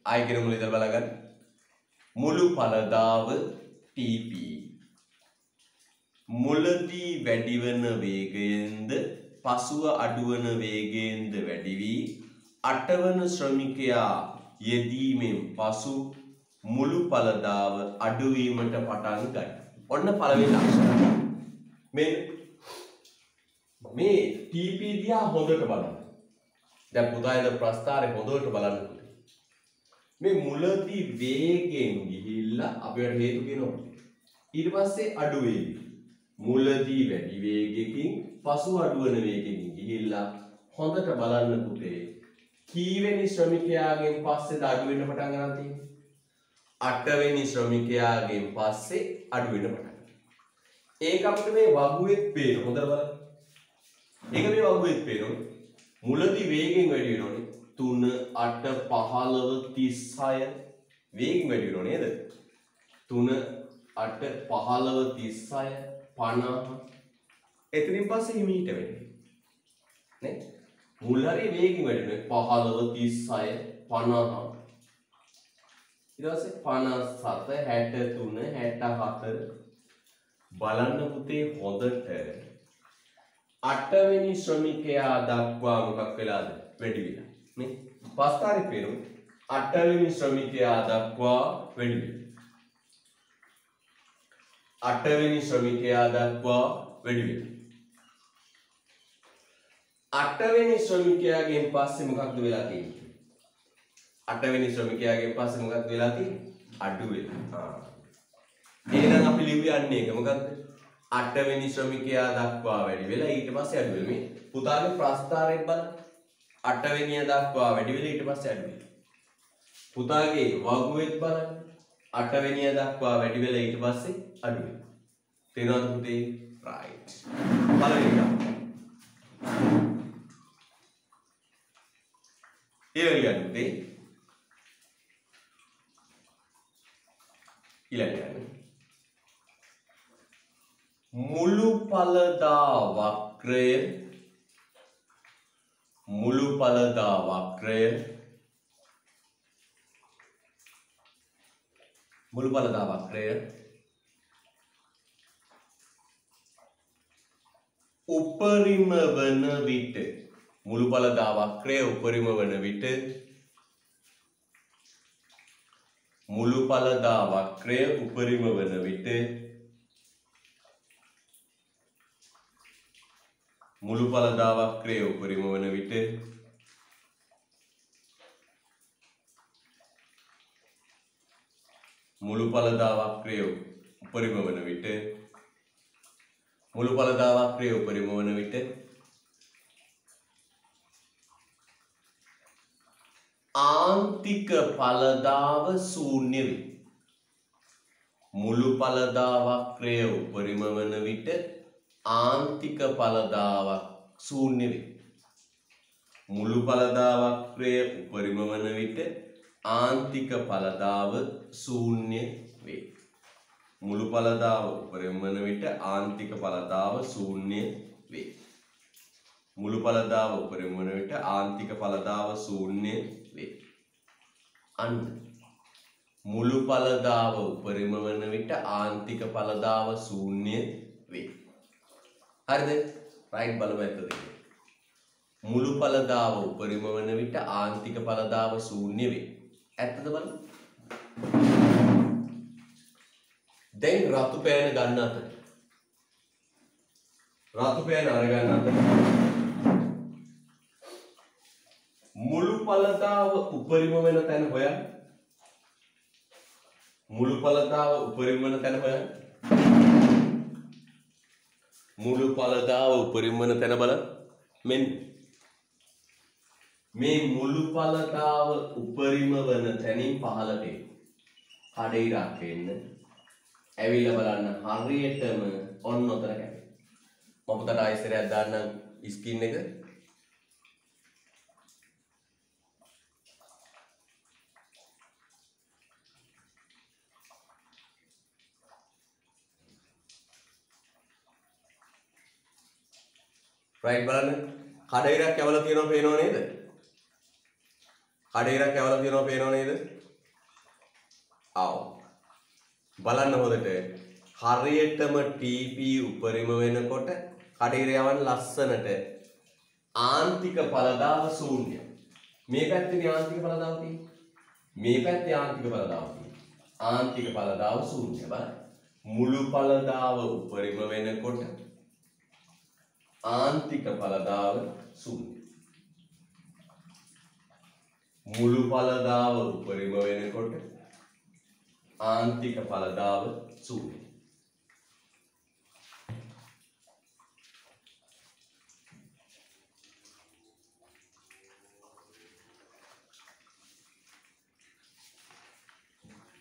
ආයෙ කියන මුල ඉඳලා බලගන්න මුළු ඵලදාව TP මුලදී වැඩිවන වේගයෙන්ද පසුව අඩුවන වේගයෙන්ද වැඩි වී 8 වන ශ්‍රමිකයා යෙදීමෙන් පසු මුළු ඵලදාව අඩුවීමට පටන් ගනී. ඔන්න පළවෙනි ලක්ෂණය. මේ TP දිහා හොඳට බලන්න. දැන් පුතා ඉද ප්‍රස්ථාරේ හොඳට බලන්න. මේ මුලදී වේගෙන් ගිහිල්ලා අපිට හේතු කියනවා. ඊට පස්සේ අඩු වේගය. මුලදී වැඩි වේගයකින් පසු අඩුවන වේගයකින් ගිහිල්ලා හොඳට බලන්න පුතේ කීවෙනි ශ්‍රමිකයාගෙන් පස්සේ අඩු වෙන්න පටන් ගන්න තියෙන්නේ 8 වෙනි ශ්‍රමිකයාගෙන් පස්සේ අඩු වෙන්න පටන් ඒක අපිට මේ වගුවෙත් පේන හොඳට බලන්න ඒක මේ වගුවෙත් පේනොනේ මුලදී වේගෙන් වැඩි වෙනෝනේ 3 8 15 36 වේගෙන් වැඩි වෙනෝ නේද 3 8 15 36 50 එතනින් පස්සේ හිමීට වෙන්නේ නේ මුල් හරිය වේගෙන් වැඩි වෙනවා 15 36 50 ඊට පස්සේ 57 63 64 බලන්න පුතේ හොඳට 8 වෙනි ශ්‍රමිකයා දක්වා මොකක් වෙලාද වැඩි වෙලා නේ පස්තරේ පේනවා 8 වෙනි ශ්‍රමිකයා දක්වා වැඩි වෙලා 8 වෙනි ශ්‍රමිකයා දක්වා වැඩි වෙලා 8 වෙනි ශ්‍රමිකයාගෙන් පස්සේ මොකක්ද වෙලා තියෙන්නේ 8 වෙනි ශ්‍රමිකයාගෙන් පස්සේ මොකක්ද වෙලා තියෙන්නේ අඩු වෙලා එහෙනම් අපි ලියන්නේ ඒක මොකක්ද 8 වෙනි ශ්‍රමිකයා දක්වා වැඩි වෙලා ඊට පස්සේ අඩු වෙලා මේ පුතාගේ ප්‍රස්ථාරයෙන් බලන්න 8 වෙනියා දක්වා වැඩි වෙලා ඊට පස්සේ අඩු වෙලා පුතාගේ වගුවෙත් බලන්න 8 වෙනිය දක්වා වැඩි වෙලා ඊට පස්සේ අඩු වෙනවා. තේරෙනවද පුතේ? right. පළවෙනි එක. ඊළඟ පුතේ. ඊළඟ මුළු ඵලදා වක්‍රය උපරිම වන විට මුළු ඵලදා වක්‍රය උපරිම වන විට ආන්තික ඵලදාව ශූන්‍ය වේ. මුළු ඵලදා වක්‍රය උපරිම වන විට ආන්තික ඵලදාව ශූන්‍ය වේ. මුළු ඵලදා වක්‍රය උපරිම වන විට ආන්තික ඵලදාව ශූන්‍ය වේ. මුළු ඵලදාව උපරිම වන විට ආන්තික ඵලදාව ශූන්‍ය වේ. මුළු ඵලදාව උපරිම වන විට ආන්තික ඵලදාව ශූන්‍ය වේ. අන්න මුළු ඵලදාව උපරිම වන විට ආන්තික ඵලදාව ශූන්‍ය වේ. හරිද? රයිට් බලමු ඇත්තද? මුළු ඵලදාව උපරිම වන විට ආන්තික ඵලදාව ශූන්‍ය වේ. ඇත්තද බලමු. දැන් රතු පෑන ගන්න අතර මුළු ඵලදාව උපරිම වෙන තැන හොයන්න. මුළු ඵලදාව උපරිම වෙන තැන හොයන්න. මුළු ඵලදාව උපරිම වෙන තැන බලන්න. මෙන්න මේ මුළු ඵලදාව උපරිම වන තැනින් පහළට කඩිරක් එන්න. ඇවිල්ලා බලන්න හරියටම ඔන්න ඔතන කැපේ. මම පුතට ආයෙසරයක් දාන්නම් ස්ක්‍රීන් එක. රයිට් බලන්න. කඩිරක් යවලා තියෙනවා පේනව නේද? ආව්. බලන්න හොඳට හරියටම TP උපරිම වෙනකොට කඩිර යවන්න ලස්සනට ආන්තික ඵලදාව ශූන්‍යයි. මේ පැත්තේ ආන්තික ඵලදාව තියෙන්නේ. මේ පැත්තේ ආන්තික ඵලදාව තියෙන්නේ. ආන්තික ඵලදාව ශූන්‍යයි. බලන්න. මුළු ඵලදාව උපරිම වෙනකොට ආන්තික ඵලදාව ශූන්‍යයි. මුළු ඵලදාව උපරිම වෙනකොට ආන්තික ඵලදාව ශූන්‍යයි.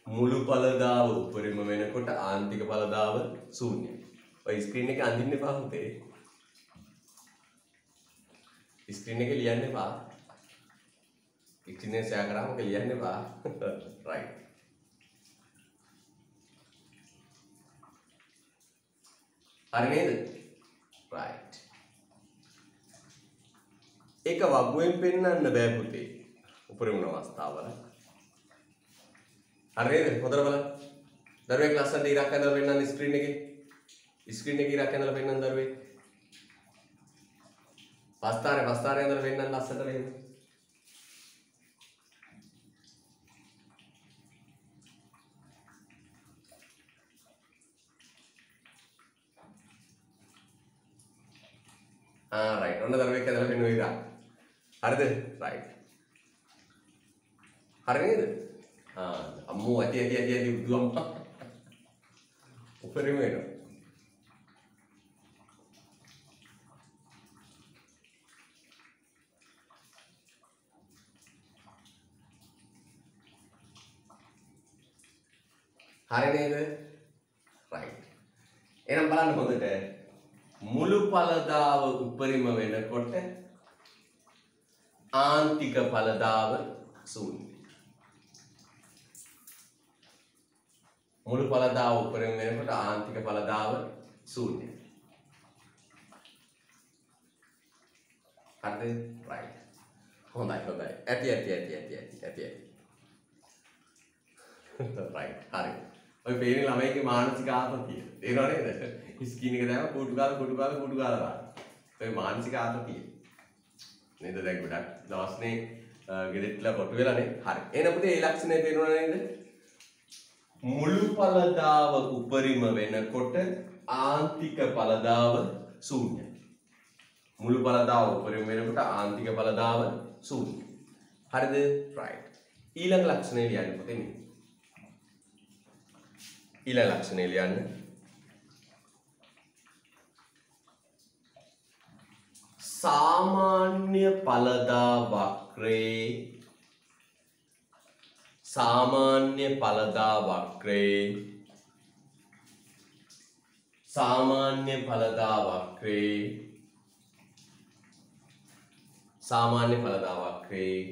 මුළු ඵලදාව උපරිම වෙනකොට ආන්තික ඵලදාව ශූන්‍යයි. ඔය ස්ක්‍රීන් එකේ අඳින්න එපා පුතේ. ස්ක්‍රීන් එකේ ලියන්න එපා. ස්ක්‍රීන් එක ෂෙයා කරාම ලියන්න එපා. රයිට්. හරි නේද? රයිට්. ඒක වගුවෙන් පෙන්වන්න බෑ පුතේ. උපරිම අවස්ථාවල. හරි නේද? හොඳට බලන්න. දරුවෙක් ලස්සනට ඉරක් ඇඳලා පෙන්වන්න ස්ක්‍රීන් එකේ. ස්ක්‍රීන් එකේ ඉරක් ඇඳලා පෙන්වන්න දරුවෙක්. පස්තාරේ ඇඳලා පෙන්වන්න ලස්සනට වෙන්න. right. ඔන්න දරුවෙක් ඇඳලා පෙන්වුවා ඉරක්. හරිද? right. හරි නේද? අම්මෝ ඇටි උදුවම්. උපරිම වෙනවා. හරි නේද? right. එහෙනම් බලන්න හොඳට මුළු ඵලදාව උපරිම වෙනකොට ආන්තික ඵලදාව ශූන්‍යයි. මුළු ඵලදාව උපරිම වෙනකොට ආන්තික ඵලදාව ශූන්‍යයි. හරිද? right. හොඳයි. ඇති. right. හරි. ඔය පේන්නේ ළමයිගේ මානසික ආතතිය. තේරෙනව නේද? ස්කින් එක දැම්ම කුටු ගාලා. ඔය මානසික ආතතිය. නේද? දැන් ගොඩක් දවස්නේ ගෙදෙට්ටලා කොටු වෙලානේ. හරි. එහෙනම් පුතේ මේ ලක්ෂණය තේරුණා නේද? මුළු ඵලදාව උපරිම වෙනකොට ආන්තික ඵලදාව ශූන්‍යයි. මුළු ඵලදාව උපරිම වෙනකොට ආන්තික ඵලදාව ශූන්‍යයි. හරිද? right. ඊළඟ ලක්ෂණය ලියන්න පුතේ මේ. ඊළඟ ලක්ෂණය ලියන්න. सामान्य ඵලදා වක්‍රයේ सामान्य ඵලදා වක්‍රයේ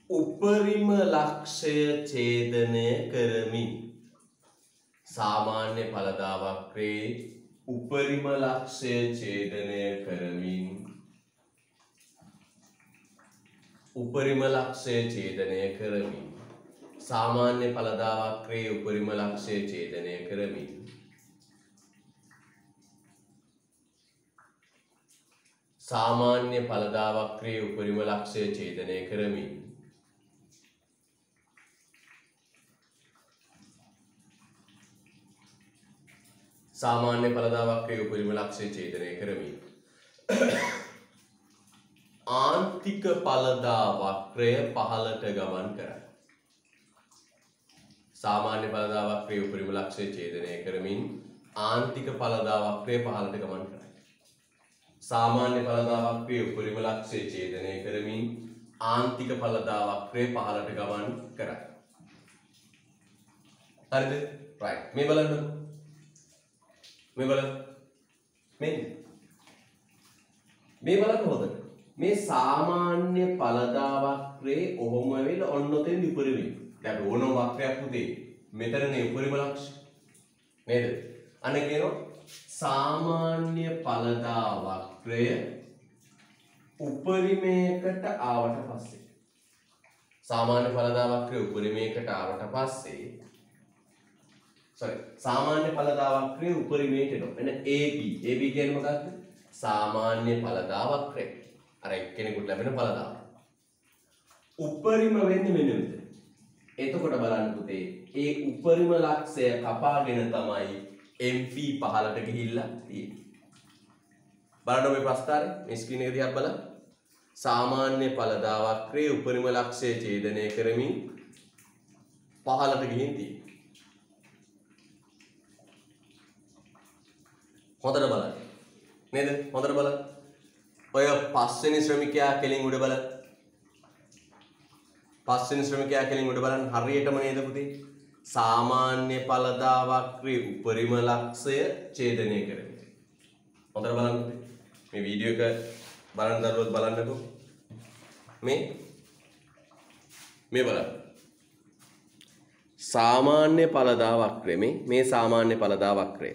උපරිම ලක්ෂය ඡේදනය කරමින් सामान्य ඵලදා වක්‍රයේ උපරිම ලක්ෂය ඡේදනය කරමින් सामान्य ඵලදා වක්‍රයේ උපරිම ලක්ෂය ඡේදනය කරමින් सामान्य ඵලදා වක්‍රයේ උපරිම ලක්ෂය ඡේදනය කරමින් सामान्य ඵලදා වක්‍රයේ උපරිම ලක්ෂය ඡේදනය කරමින් ආන්තික ඵලදා වක්‍රය පහළට ගමන් කරයි. सामान्य ඵලදා වක්‍රයේ උපරිම ලක්ෂය ඡේදනය කරමින් ආන්තික ඵලදා වක්‍රය පහළට ගමන් කරයි. सामान्य ඵලදා වක්‍රයේ උපරිම ලක්ෂය ඡේදනය කරමින් ආන්තික ඵලදා වක්‍රය පහළට ගමන් කරයි. හරිද? right. මේ බලන්න හොඳට. මේ සාමාන්‍ය ඵලදා වක්‍රයේ ඔහොම වෙල ඔන්න ඔතෙන් උපරිම වෙනවා. දැන් ඕනම වක්‍රයක් පුතේ මෙතනනේ උපරිම ලක්ෂය. නේද? අන්න කියනවා සාමාන්‍ය ඵලදා වක්‍රය උපරිමයකට ආවට පස්සේ. सामान्य ඵලදා වක්‍රය උපරිමයකට ආවට පස්සේ सामान्य ඵලදා වක්‍රයේ උපරිමයට එනවා. එන්න AB කියන්නේ මොකක්ද? सामान्य ඵලදා වක්‍රය. අර එක්කෙනෙකුට ලැබෙන ඵලදාව. උපරිම වෙන්නේ මෙන්න මෙතන. එතකොට බලන්න පුතේ, ඒ උපරිම ලක්ෂය කපාගෙන තමයි MP පහලට ගිහිල්ලා තියෙන්නේ. බලන්න මේ ප්‍රස්තාරේ මේ ස්ක්‍රීන් එක දිහා බලන්න. सामान्य ඵලදා වක්‍රයේ උපරිම ලක්ෂය ඡේදනය කරමින් පහලට ගිහින් තියෙන්නේ. හොඳට බලන්න. නේද? හොඳට බලන්න. ඔය පස්වෙනි ශ්‍රමිකයා කෙලින් උඩ බලන්න. හරියටම නේද පුතේ? सामान्य ඵලදා වක්‍රයේ උපරිම ලක්ෂය ඡේදනය කරමින්. හොඳට බලන්න පුතේ. මේ වීඩියෝ එක බලන්න දරුවොත් බලන්නකෝ. මේ බලන්න. सामान्य ඵලදා වක්‍රය මේ सामान्य ඵලදා වක්‍රය.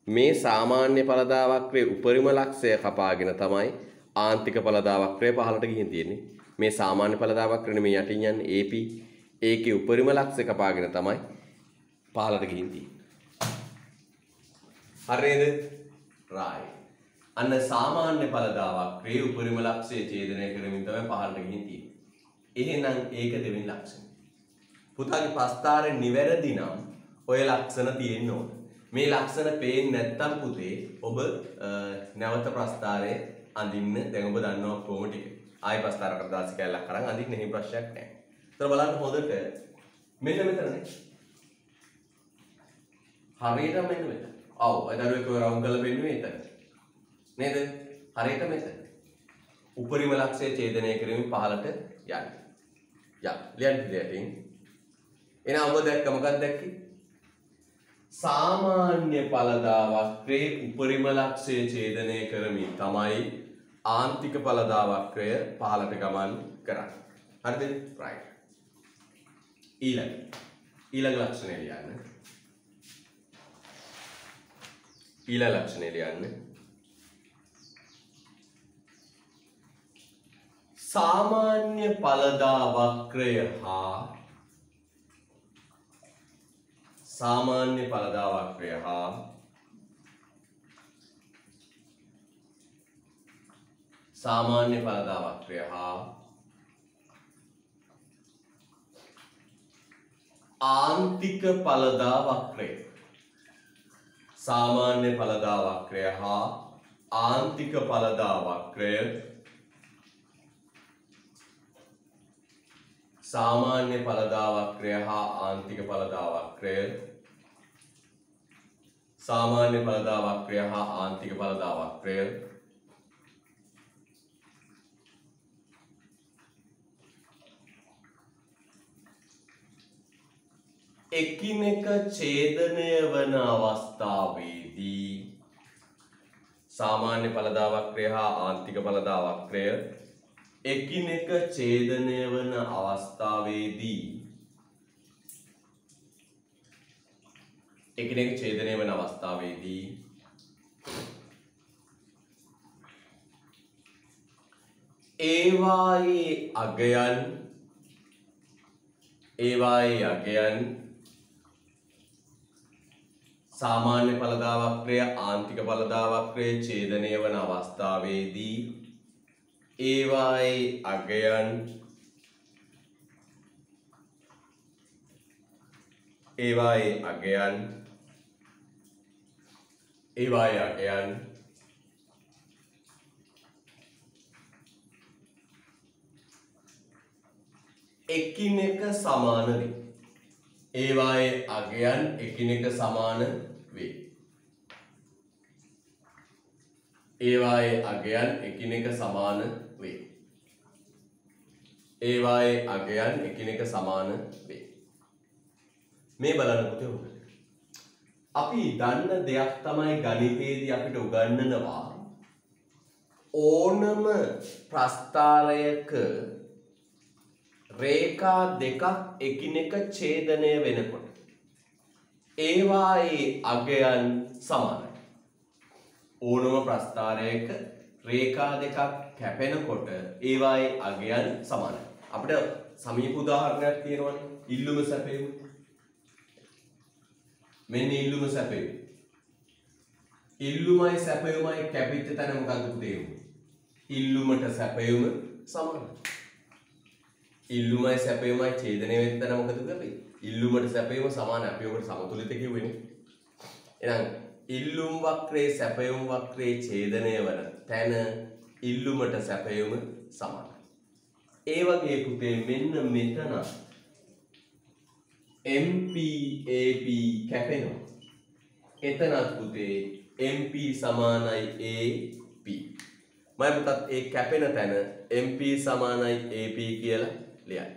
මේ सामान्य ඵලදා වක්‍රයේ උපරිම ලක්ෂය කපාගෙන තමයි ආන්තික ඵලදා වක්‍රය පහළට ගිහින් තියෙන්නේ. මේ सामान्य ඵලදා වක්‍රනේ මේ යටින් යන්නේ AP. ඒකේ උපරිම ලක්ෂය කපාගෙන තමයි පහළට ගිහින් තියෙන්නේ. හරිද? right. අන්න सामान्य ඵලදා වක්‍රයේ උපරිම ලක්ෂය ඡේදනය කරමින් තමයි පහළට ගිහින් තියෙන්නේ. එහෙනම් ඒක දෙවෙනි ලක්ෂණය. පුතාගේ ප්‍රස්තාරේ නිවැරදි නම් ඔය ලක්ෂණ තියෙන්න ඕන. මේ ලක්ෂණ පේන්නේ නැත්තම් පුතේ ඔබ නැවත ප්‍රස්තාරයේ අඳින්න දැන් ඔබ දන්නවා කොහොම ටික. ආයි ප්‍රස්තාර කඩදාසි කැල්ලක් අරන් අඳින්න එහෙම ප්‍රශ්නයක් නැහැ. ඒතර බලන්න හොඳට මෙන්න මෙතනනේ. හරියට මෙන්න මෙතන. ඔව් ඒ දරුවෙක් ඔය රවුම් කරලා පෙන්නුවේ එතන. නේද? හරියට මෙතන. උපරිම ලක්ෂය ඡේදනය කරමින් පහළට යන්නේ. යා ලියන්න ඉතින්. එහෙනම් ඔබ දැක්ක මොකක්ද දැක්කේ? සාමාන්‍ය ඵලදා වක්‍රයේ උපරිම ලක්ෂය ඡේදනය කරමින් තමයි ආන්තික ඵලදා වක්‍රය පහළට ගමන් කරන්නේ. හරිද? right. ඊළඟ ලක්ෂණය ලියන්න. ඊළඟ ලක්ෂණය ලියන්න. सामान्य ඵලදා වක්‍රය හා सामान्य ඵලදා වක්‍රය හා सामान्य ඵලදා වක්‍රය හා ආන්තික ඵලදා වක්‍රය सामान्य ඵලදා වක්‍රය හා ආන්තික ඵලදා වක්‍රය सामान्य ඵලදා වක්‍රය හා ආන්තික ඵලදා වක්‍රය सामान्य ඵලදා වක්‍රය හා ආන්තික ඵලදා වක්‍රය එකිනෙක ඡේදනය වන අවස්ථාවේදී सामान्य ඵලදා වක්‍රය හා ආන්තික ඵලදා වක්‍රය එකිනෙක ඡේදනය වන අවස්ථාවේදී එකිනෙක ඡේදනය වන අවස්ථාවේදී ඒවායේ අගයන් सामान्य ඵලදා වක්‍රය ආන්තික ඵලදා වක්‍රයේ ඡේදනය වන අවස්ථාවේදී ඒවායේ අගයන් එකිනෙක සමාන වේ. ඒවායේ අගයන් එකිනෙක සමාන වේ. ඒවායේ අගයන් එකිනෙක සමාන වේ. ඒවායේ අගයන් එකිනෙක සමාන වේ. මේ බලන්න පුතේ ඔබ. අපි දන්න දෙයක් තමයි ගණිතයේදී අපිට උගන්වනවා ඕනම ප්‍රස්ථාරයක රේඛා දෙකක් එකිනෙක ඡේදනය වෙනකොට ඒවායේ අගයන් සමානයි. ඕනම ප්‍රස්ථාරයක රේඛා දෙකක් කැපෙනකොට ඒවායේ අගයන් සමානයි. අපිට සමීප උදාහරණයක් තියෙනවනේ. ඉල්ලුම සැපයුම. මෙන්න ඉල්ලුම සැපයුම. ඉල්ලුමයි සැපයුමයි කැපිච්ච තැන මොකද්ද පුතේ? ඉල්ලුමට සැපයුම සමානයි. ඉල්ලුමයි සැපයුමයි ඡේදනය වෙන තැන මොකද වෙන්නේ? ඉල්ලුමට සැපයුම සමානයි. අපි ඔකට සමතුලිත කියුවේනේ. එහෙනම් ඉල්ලුම් වක්‍රයේ සැපයුම් වක්‍රයේ ඡේදනය වන තැන ඉල්ලුමට සැපයුම සමානයි. ඒ වගේ පුතේ මෙන්න මෙතන MPAP කැපෙනවා. එතනත් පුතේ MP සමානයි AP. මම පුතත් ඒ කැපෙන තැන MP සමානයි AP කියලා ලියන්න.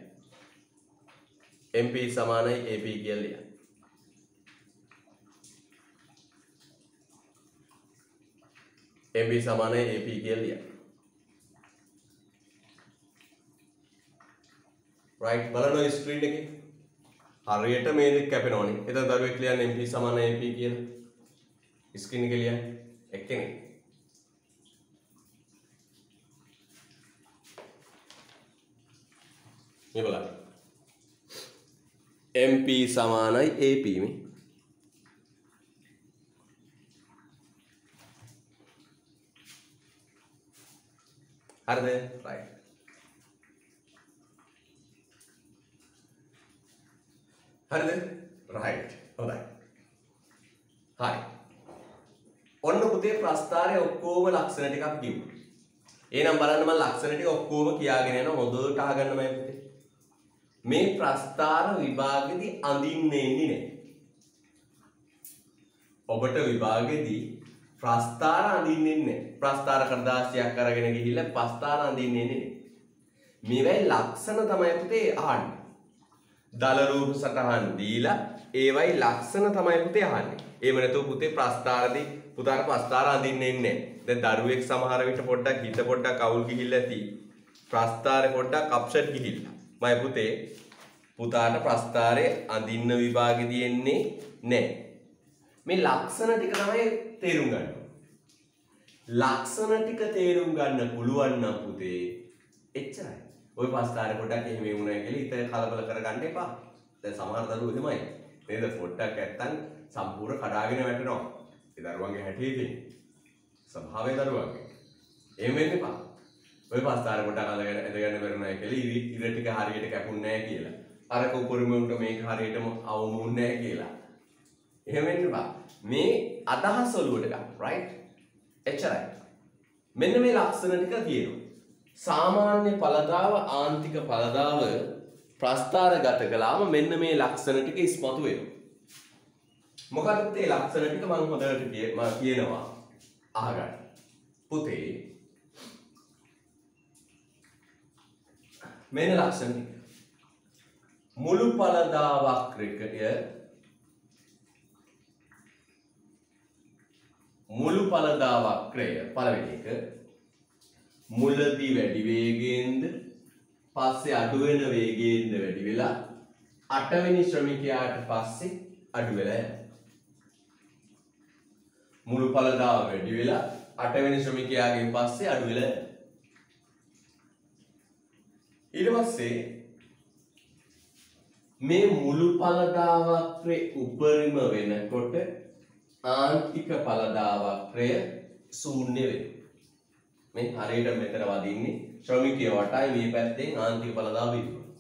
MP සමානයි AP කියලා ලියන්න. MP සමානයි AP කියලා ලියන්න. right බලන්න ස්ක්‍රීන් එකේ හරියට මේ දෙක කැපෙනවනේ. එතන දරුවෙක් ලියන්නේ MP සමානයි AP කියලා. ස්ක්‍රීන් එකේ ලියන්න. එක්කෙනෙක්. මේ බලන්න. MP සමානයි AP මේ. හරිද? right. හරිද? right. හොඳයි. හරි. ඔන්න පුතේ ප්‍රස්ථාරයේ ඔක්කොම ලක්ෂණ ටිකක් කිව්වා. එහෙනම් බලන්න මම ලක්ෂණ ටික ඔක්කොම කියාගෙන යනවා. හොඳට අහගන්න මම පුතේ. මේ ප්‍රස්ථාර විභාගෙදී අඳින්නේ නැහැ. ඔබට විභාගෙදී ප්‍රස්ථාර අඳින්නේ නැහැ. ප්‍රස්ථාර කඩදාසියක් අරගෙන ගිහිල්ලා ප්‍රස්ථාර අඳින්නේ නැහැ. මේවයි ලක්ෂණ තමයි පුතේ අහන්නේ. දල රූප සටහන් දීලා ඒවයි ලක්ෂණ තමයි පුතේ අහන්නේ. එහෙම නැතුව පුතේ ප්‍රස්තාරදී පුතාට ප්‍රස්තාර අඳින්න එන්නේ නැහැ. දැන් දරුවෙක් සමහර විට පොඩ්ඩක් හිත පොඩ්ඩක් අවුල් ගිහිල්ලා ඇති. ප්‍රස්තාරේ පොඩ්ඩක් අප්සෙට් ගිහිල්ලා. මයි පුතේ පුතාට ප්‍රස්තාරේ අඳින්න විභාගෙදී එන්නේ නැහැ. මේ ලක්ෂණ ටික තමයි තේරුම් ගන්න. ලක්ෂණ ටික තේරුම් ගන්න පුළුවන් නම් පුතේ එච්චරයි. ඔය ප්‍රස්තාරේ පොඩ්ඩක් එහෙම වුණා කියලා හිත කලබල කරගන්න එපා. දැන් සමහර දරුවෝ එහෙමයි. නේද? පොඩ්ඩක් නැත්තම් සම්පූර්ණ කඩාගෙන වැටෙනවා. ඒ දරුවන්ගේ හැටි තියෙන්නේ. ස්වභාවය දරුවන්ගේ. එහෙම වෙන්න එපා. ඔය ප්‍රස්තාරේ පොඩ්ඩක් ඇදගෙන බැරුණා කියලා ඉර ටික හරියට කැපුන්නේ නැහැ කියලා. අරක උපරිම උන්ට මේක හරියටම අවමුන්නේ නැහැ කියලා. එහෙම වෙන්න එපා. මේ අදහස් වලට ගන්න. right? එච්චරයි. මෙන්න මේ ලක්ෂණ ටික තියෙනවා. සාමාන්‍ය පළදාව ආන්තික පළදාව ප්‍රස්ථාරගත කළාම මෙන්න මේ ලක්ෂණ ටික ඉස්මතු වෙනවා. මොකක්ද මේ ලක්ෂණ ටික මම හොඳට කියනවා අහගන්න. පුතේ මෙන්න ලක්ෂණ ටික. මුළු පළදා වක්‍රය මුළු පළදා වක්‍රය පළවෙනි එක මුලදී වැඩි වේගයෙන්ද පස්සේ අඩු වෙන වේගයෙන්ද වැඩි වෙලා 8 වෙනි ශ්‍රමිකයාට පස්සේ අඩු වෙලා යනවා. මුළු පළදාව වැඩි වෙලා 8 වෙනි ශ්‍රමිකයාගෙන් පස්සේ අඩු වෙලා යනවා. ඊට පස්සේ මේ මුළු පළදා වක්‍රේ උපරිම වෙනකොට ආන්තික පළදා වක්‍රය ශූන්‍ය වෙනවා. මේ හරියට මෙතන වදින්නේ ශ්‍රමිකය වටයි මේ පැත්තෙන් ආන්තික පළදාව ඉදිරියට.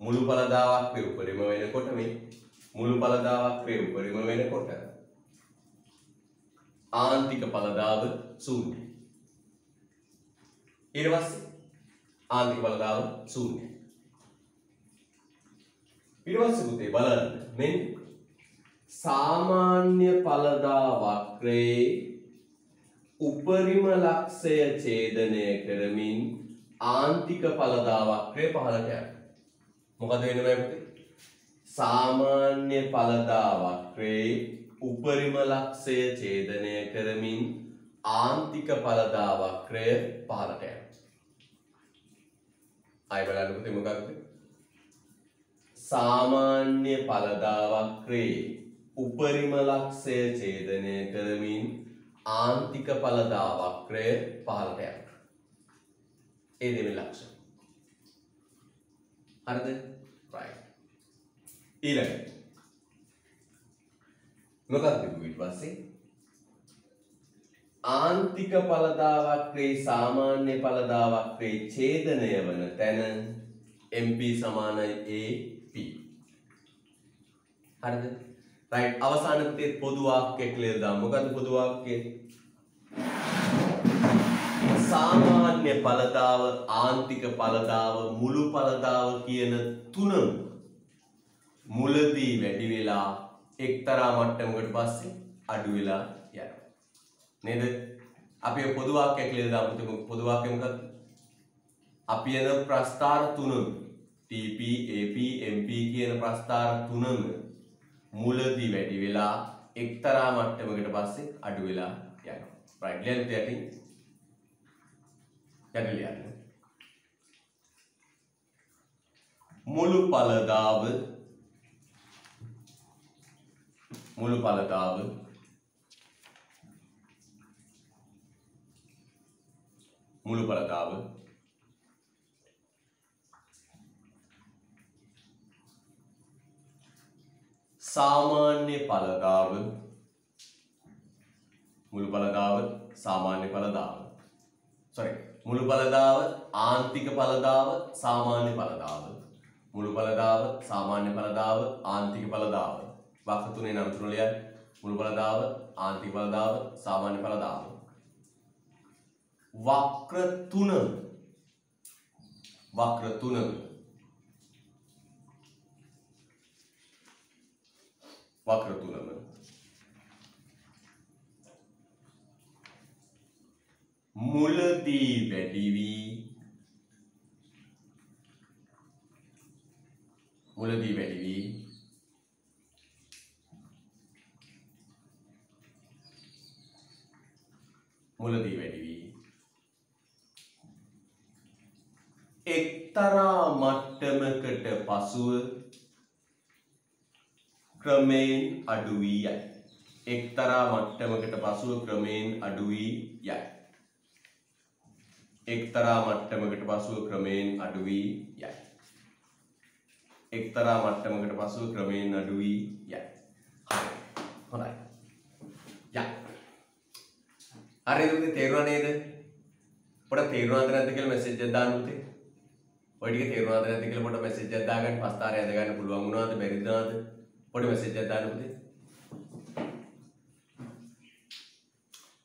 මුළු පළදා වක්‍රේ උපරිම වෙනකොට මේ මුළු පළදා වක්‍රේ උපරිම වෙනකොට ආන්තික පළදාව ශූන්‍යයි. ඊට පස්සේ ආන්තික පළදාව ශූන්‍යයි. ඊට පස්සේ පුතේ බලන්න මෙන්න සාමාන්‍ය පළදා වක්‍රයේ උපරිම ලක්ෂය ඡේදනය කරමින් ආන්තික පළදා වක්‍රය පහළට යනවා. මොකද වෙන්නේ පුතේ? සාමාන්‍ය පළදා වක්‍රයේ උපරිම ලක්ෂය ඡේදනය කරමින් ආන්තික පළදා වක්‍රය පහළට යනවා. ආයෙ බලන්න පුතේ මොකක්ද? සාමාන්‍ය පළදා වක්‍රයේ උපරිම ලක්ෂය ඡේදනය කරමින් ආන්තික පළදා වක්‍රය පහළට යනවා. ඒ දෙවෙනි ලක්ෂණ. හරිද? right. ඊළඟ මොකක්ද ඊට පස්සේ? ආන්තික පළදා වක්‍රයේ සාමාන්‍ය පළදා වක්‍රයේ ඡේදනය වන තැන MP සමානයි AP. හරිද? right. අවසාන පුතේ පොදු වාක්‍යයක් ලියලා දාමු. මොකද්ද පොදු වාක්‍යය? සාමාන්‍ය පළදාව ආන්තික පළදාව මුළු පළදාව කියන තුනම මුලදී වැඩි වෙලා එක්තරා මට්ටමකට පස්සේ අඩු වෙලා යනවා. නේද? අපි පොදු වාක්‍යයක් ලියලා දාමු. පොදු වාක්‍යය මොකක්ද? අපි යන ප්‍රස්ථාර තුනම TP AP MP කියන ප්‍රස්ථාර තුනම මුලදී වැඩි වෙලා එක්තරා මට්ටමකට පස්සේ අඩු වෙලා යනවා. right. ලියන්න යටින් ලියන්න. මුළු පළදාව සාමාන්‍ය පළදාව මුළු පළදාව සාමාන්‍ය පළදාව මුළු පළදාව ආන්තික පළදාව සාමාන්‍ය පළදාව මුළු පළදාව සාමාන්‍ය පළදාව ආන්තික පළදාව වක්‍ර තුනේ නම් තුන ලියන්න. මුළු පළදාව ආන්තික පළදාව සාමාන්‍ය පළදාව වක්‍ර තුනම මුලදී වැඩි වී මුලදී වැඩි වී එක්තරා මට්ටමකට පසුව ක්‍රමයෙන් අඩු වී යයි. එක්තරා මට්ටමකට පසුව ක්‍රමයෙන් අඩු වී යයි. එක්තරා මට්ටමකට පසුව ක්‍රමයෙන් අඩු වී යයි. එක්තරා මට්ටමකට පසුව ක්‍රමයෙන් අඩු වී යයි. හරි. හොඳයි. යා. හරිද පුතේ තේරුණා නේද? පොඩක් තේරුණාද නැද්ද කියලා මැසේජ් එකක් දාන්න පුතේ. ඔය ටික තේරුණාද නැද්ද කියලා පොඩක් මැසේජ් එකක් දාගන්න. පස්තාරය ඇඳ ගන්න පුළුවන් වුණාද බැරිද නාද? පොඩි මැසේජ් එකක් දාන්න පුතේ.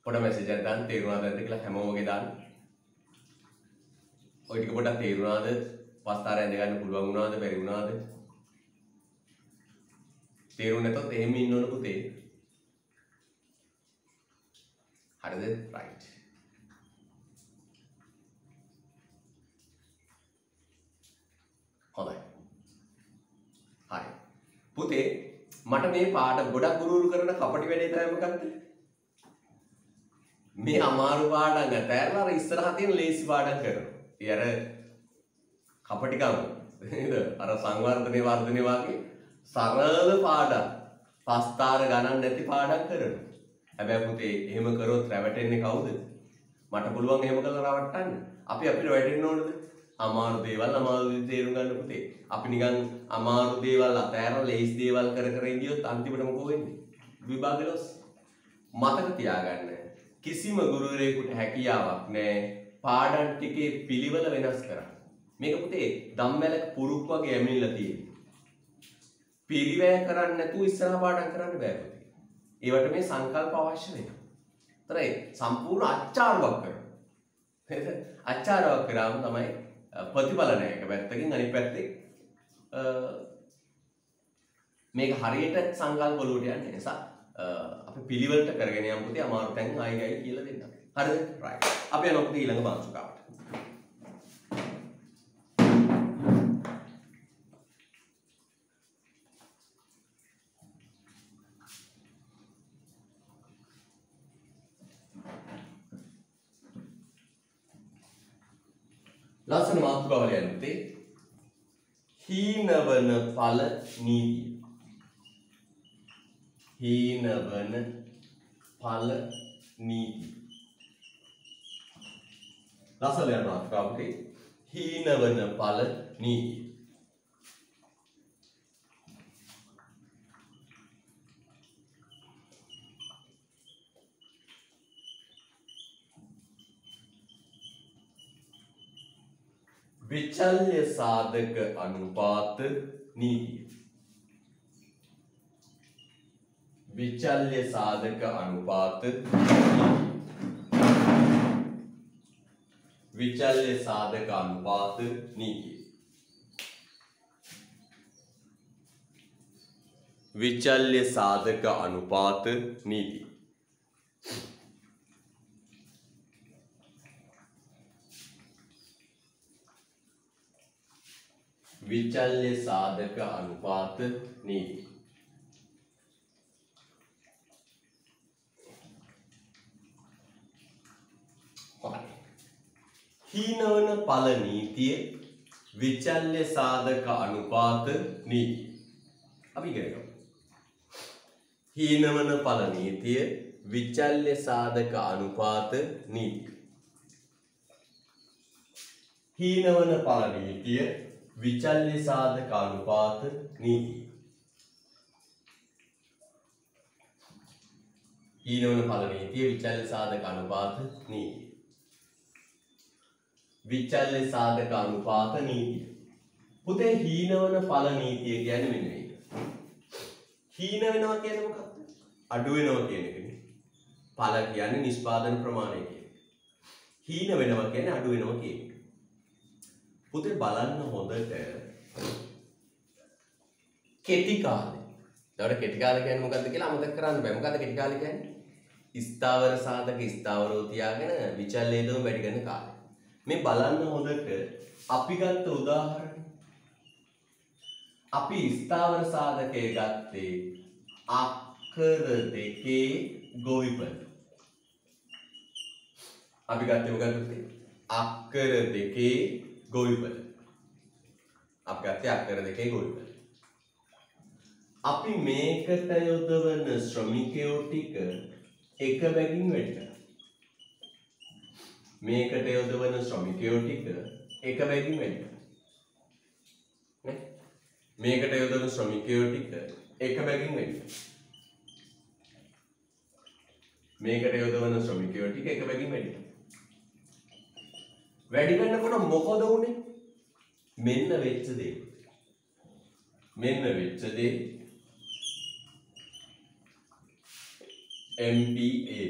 පොඩ මැසේජ් එකක් දාන්න තේරුණාද නැද්ද කියලා හැමෝම වගේ දාන්න. ඔය ටික පොඩක් තේරුණාද? පස්තාරය ඇඳ ගන්න පුළුවන් වුණාද බැරි වුණාද? තේරුණ නැතොත් එහෙම ඉන්න ඕන පුතේ. හරිද? රයිට්. හොඳයි. හරි. පුතේ මට මේ පාඩම ගොඩක් ගුරුවරු කරන කපටි වැඩේ තමයි මොකක්ද? මේ අමාරු පාඩම් අතහැරලා අර ඉස්සරහ තියෙන ලේසි පාඩම් කරනවා. ඒ අර කපටිකම නේද? අර සංවර්ධනයේ වර්ධනය වගේ සරල පාඩම් පස්තාර ගණන් නැති පාඩම් කරනවා. හැබැයි පුතේ එහෙම කරොත් රැවටෙන්නේ කවුද? මට පුළුවන් එහෙම කරලා රවට්ටන්න. අපි අපිට වැටෙන්න ඕනද? අමාරු දේවල් තේරුම් ගන්න පුතේ. අපි නිකන් අමාරු දේවල් අතහැරලා ලේසි දේවල් කර කර ඉඳියොත් අන්තිමට මොකෝ වෙන්නේ? විභාග ලොස්. මතක තියාගන්න. කිසිම ගුරුවරයෙකුට හැකියාවක් නැහැ පාඩම් ටිකේ පිළිවෙල වෙනස් කරන්න. මේක පුතේ ධම්මැලක පුරුක් වගේ ඇමිල්ලා තියෙන්නේ. පිළිවෙල කරන්නේ නැතුව ඉස්සරහ පාඩම් කරන්න බෑ පුතේ. ඒවට මේ සංකල්ප අවශ්‍ය වෙනවා. හතරයි සම්පූර්ණ අච්චාරුවක් කරනවා. අච්චාරුවක් කරාම තමයි ප්‍රතිඵල නැහැ. එක පැත්තකින් අනිත් පැත්තේ මේක හරියට සංකල්ප වලට යන්නේ නිසා අපි පිළිවෙලට කරගෙන යමු පුතේ. අමාරු තැන් ආයි ගයි කියලා දෙන්න. හරිද? රයිට්. අපි යනවා පුතේ ඊළඟ මාතෘකාවට. ලස්සන මාතෘකාවල යන්නේ පුතේ. හීනවන ඵල නීතිය. හීනවන ඵල නීතිය. ලස්සන යන මාතෘකාව පුතේ. හීනවන ඵල නීතිය. විචල්්‍ය සාධක අනුපාත නීතිය. විචල්්‍ය සාධක අනුපාත විචල්්‍ය සාධක අනුපාත නීතිය. විචල්්‍ය සාධක අනුපාත නීතිය. විචල්්‍ය සාධක අනුපාත නීතිය. හීනවන ඵල නීතිය විචල්්‍ය සාධක අනුපාත නීතිය. අපි ඉගෙන ගමු. හීනවන ඵල නීතිය විචල්්‍ය සාධක අනුපාත නීතිය. හීනවන ඵල නීතිය විචල්්‍ය සාධක අනුපාත නීතිය. හීනවන ඵල නීතිය විචල්්‍ය සාධක අනුපාත නීතිය. විචල්්‍ය සාධක අනුපාත නීතිය. පුතේ හීනවන ඵල නීතිය කියන්නේ මෙන්න මේක. හීන වෙනවා කියන්නේ මොකක්ද? අඩු වෙනවා කියන එකනේ. ඵල කියන්නේ නිෂ්පාදන ප්‍රමාණය කියන එක. හීන වෙනවා කියන්නේ අඩු වෙනවා කියන එක. පුතේ බලන්න හොඳට කෙටි කාලේ. ඒකට කෙටි කාලය කියන්නේ මොකක්ද කියලා අමතක කරන්න බෑ. මොකද්ද කෙටි කාලය කියන්නේ? ස්ථාවර සාධක ස්ථාවරව තියාගෙන විචල්්‍ය දම වැඩි කරන කාලය. මේ බලන්න හොඳට අපි ගත්ත උදාහරණ. අපි ස්ථාවර සාධකයේ ගත්තේ අක්කර දෙකේ ගොවිපල. අපි ගත්තේ මොකක්ද? අක්කර දෙකේ ගොවිපල. අපි ගත්තේ අක්කර දෙකේ ගොවිපල. අපි මේකට යොදවන ශ්‍රමිකයෝ ටික එක බැගින් වැඩි කරා. මේකට යොදවන ශ්‍රමිකයෝ ටික එක බැගින් වැඩි කරා. නේ? මේකට යොදවන ශ්‍රමිකයෝ ටික එක බැගින් වැඩි කරා. මේකට යොදවන ශ්‍රමිකයෝ ටික එක බැගින් වැඩි කරා. වැඩි කරනකොට මොකද වුනේ? මෙන්න වෙච්ච දේ. මෙන්න වෙච්ච දේ MPA.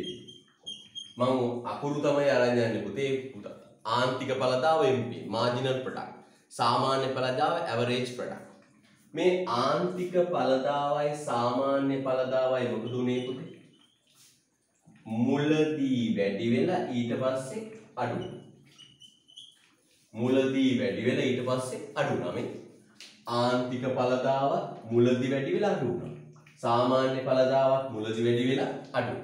මම අකුරු තමයි අරන් යන්නේ පුතේ පුතා. ආන්තික ඵලදාව MP, marginal product. සාමාන්‍ය ඵලදාව average product. මේ ආන්තික ඵලදාවයි සාමාන්‍ය ඵලදාවයි මොකද උනේ පුතේ? මුලදී වැඩි වෙලා ඊට පස්සේ අඩු වෙනවා. මුලදී වැඩි වෙලා ඊට පස්සේ අඩු වෙනවා. මේ ආන්තික ඵලදාව මුලදී වැඩි වෙලා අඩු වෙනවා. සාමාන්‍ය ඵලදාවක් මුලදී වැඩි වෙලා අඩු.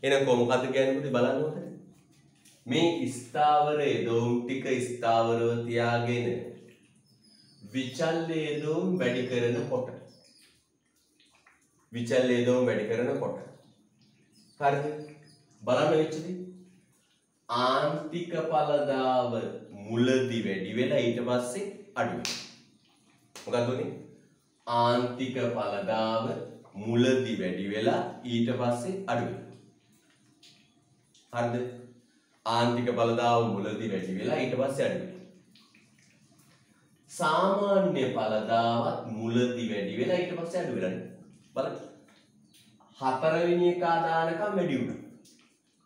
එහෙනම් කොහොමද කියන්නේ පුතේ බලන්න ඕනේ. මේ ස්ථාවර යදොම් ටික ස්ථාවරව තියාගෙන විචල්්‍ය යදොම් වැඩි කරනකොට හරිද? බලන්න වෙච්චදී ආන්තික ඵලදාව මුලදී වැඩි වෙලා ඊට පස්සේ අඩු වෙනවා. මොකක්ද උනේ? ආන්තික ඵලදාව මුලදී වැඩි වෙලා ඊට පස්සේ අඩු වෙනවා. හරිද? ආන්තික ඵලදාව මුලදී වැඩි වෙලා ඊට පස්සේ අඩු වෙනවා. සාමාන්‍ය ඵලදාවත් මුලදී වැඩි වෙලා ඊට පස්සේ අඩු වෙලා නේ. බලන්න. හතරවෙනි එක දානකම් වැඩි වුණා.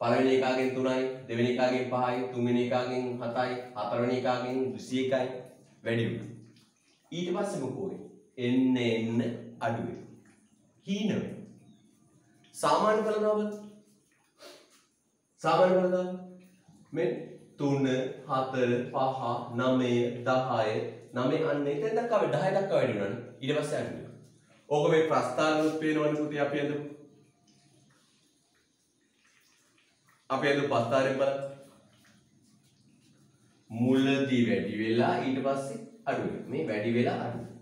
පළවෙනි එකගෙන් 3යි, දෙවෙනි එකගෙන් 5යි, තුන්වෙනි එකගෙන් 7යි, හතරවෙනි එකගෙන් 21යි වැඩි වුණා. ඊට පස්සේ මොකෝ වෙන්නේ? එන්න අඩු වෙනවා. හීන වෙනවා. සාමාන්‍ය ඵලදාව මේ 3 4 5 9 10 අන්න එතෙන් දක්වා 10 දක්වා වැඩි වෙනවනේ. ඊට පස්සේ අඩු වෙනවා. ඕක මේ ප්‍රස්ථාරවලුත් පේනවනේ පුතේ අපි අද ප්‍රස්ථාරයෙන් බලන්න. මුලදී වැඩි වෙලා ඊට පස්සේ අඩු වෙනවා. මේ වැඩි වෙලා අඩු වෙනවා.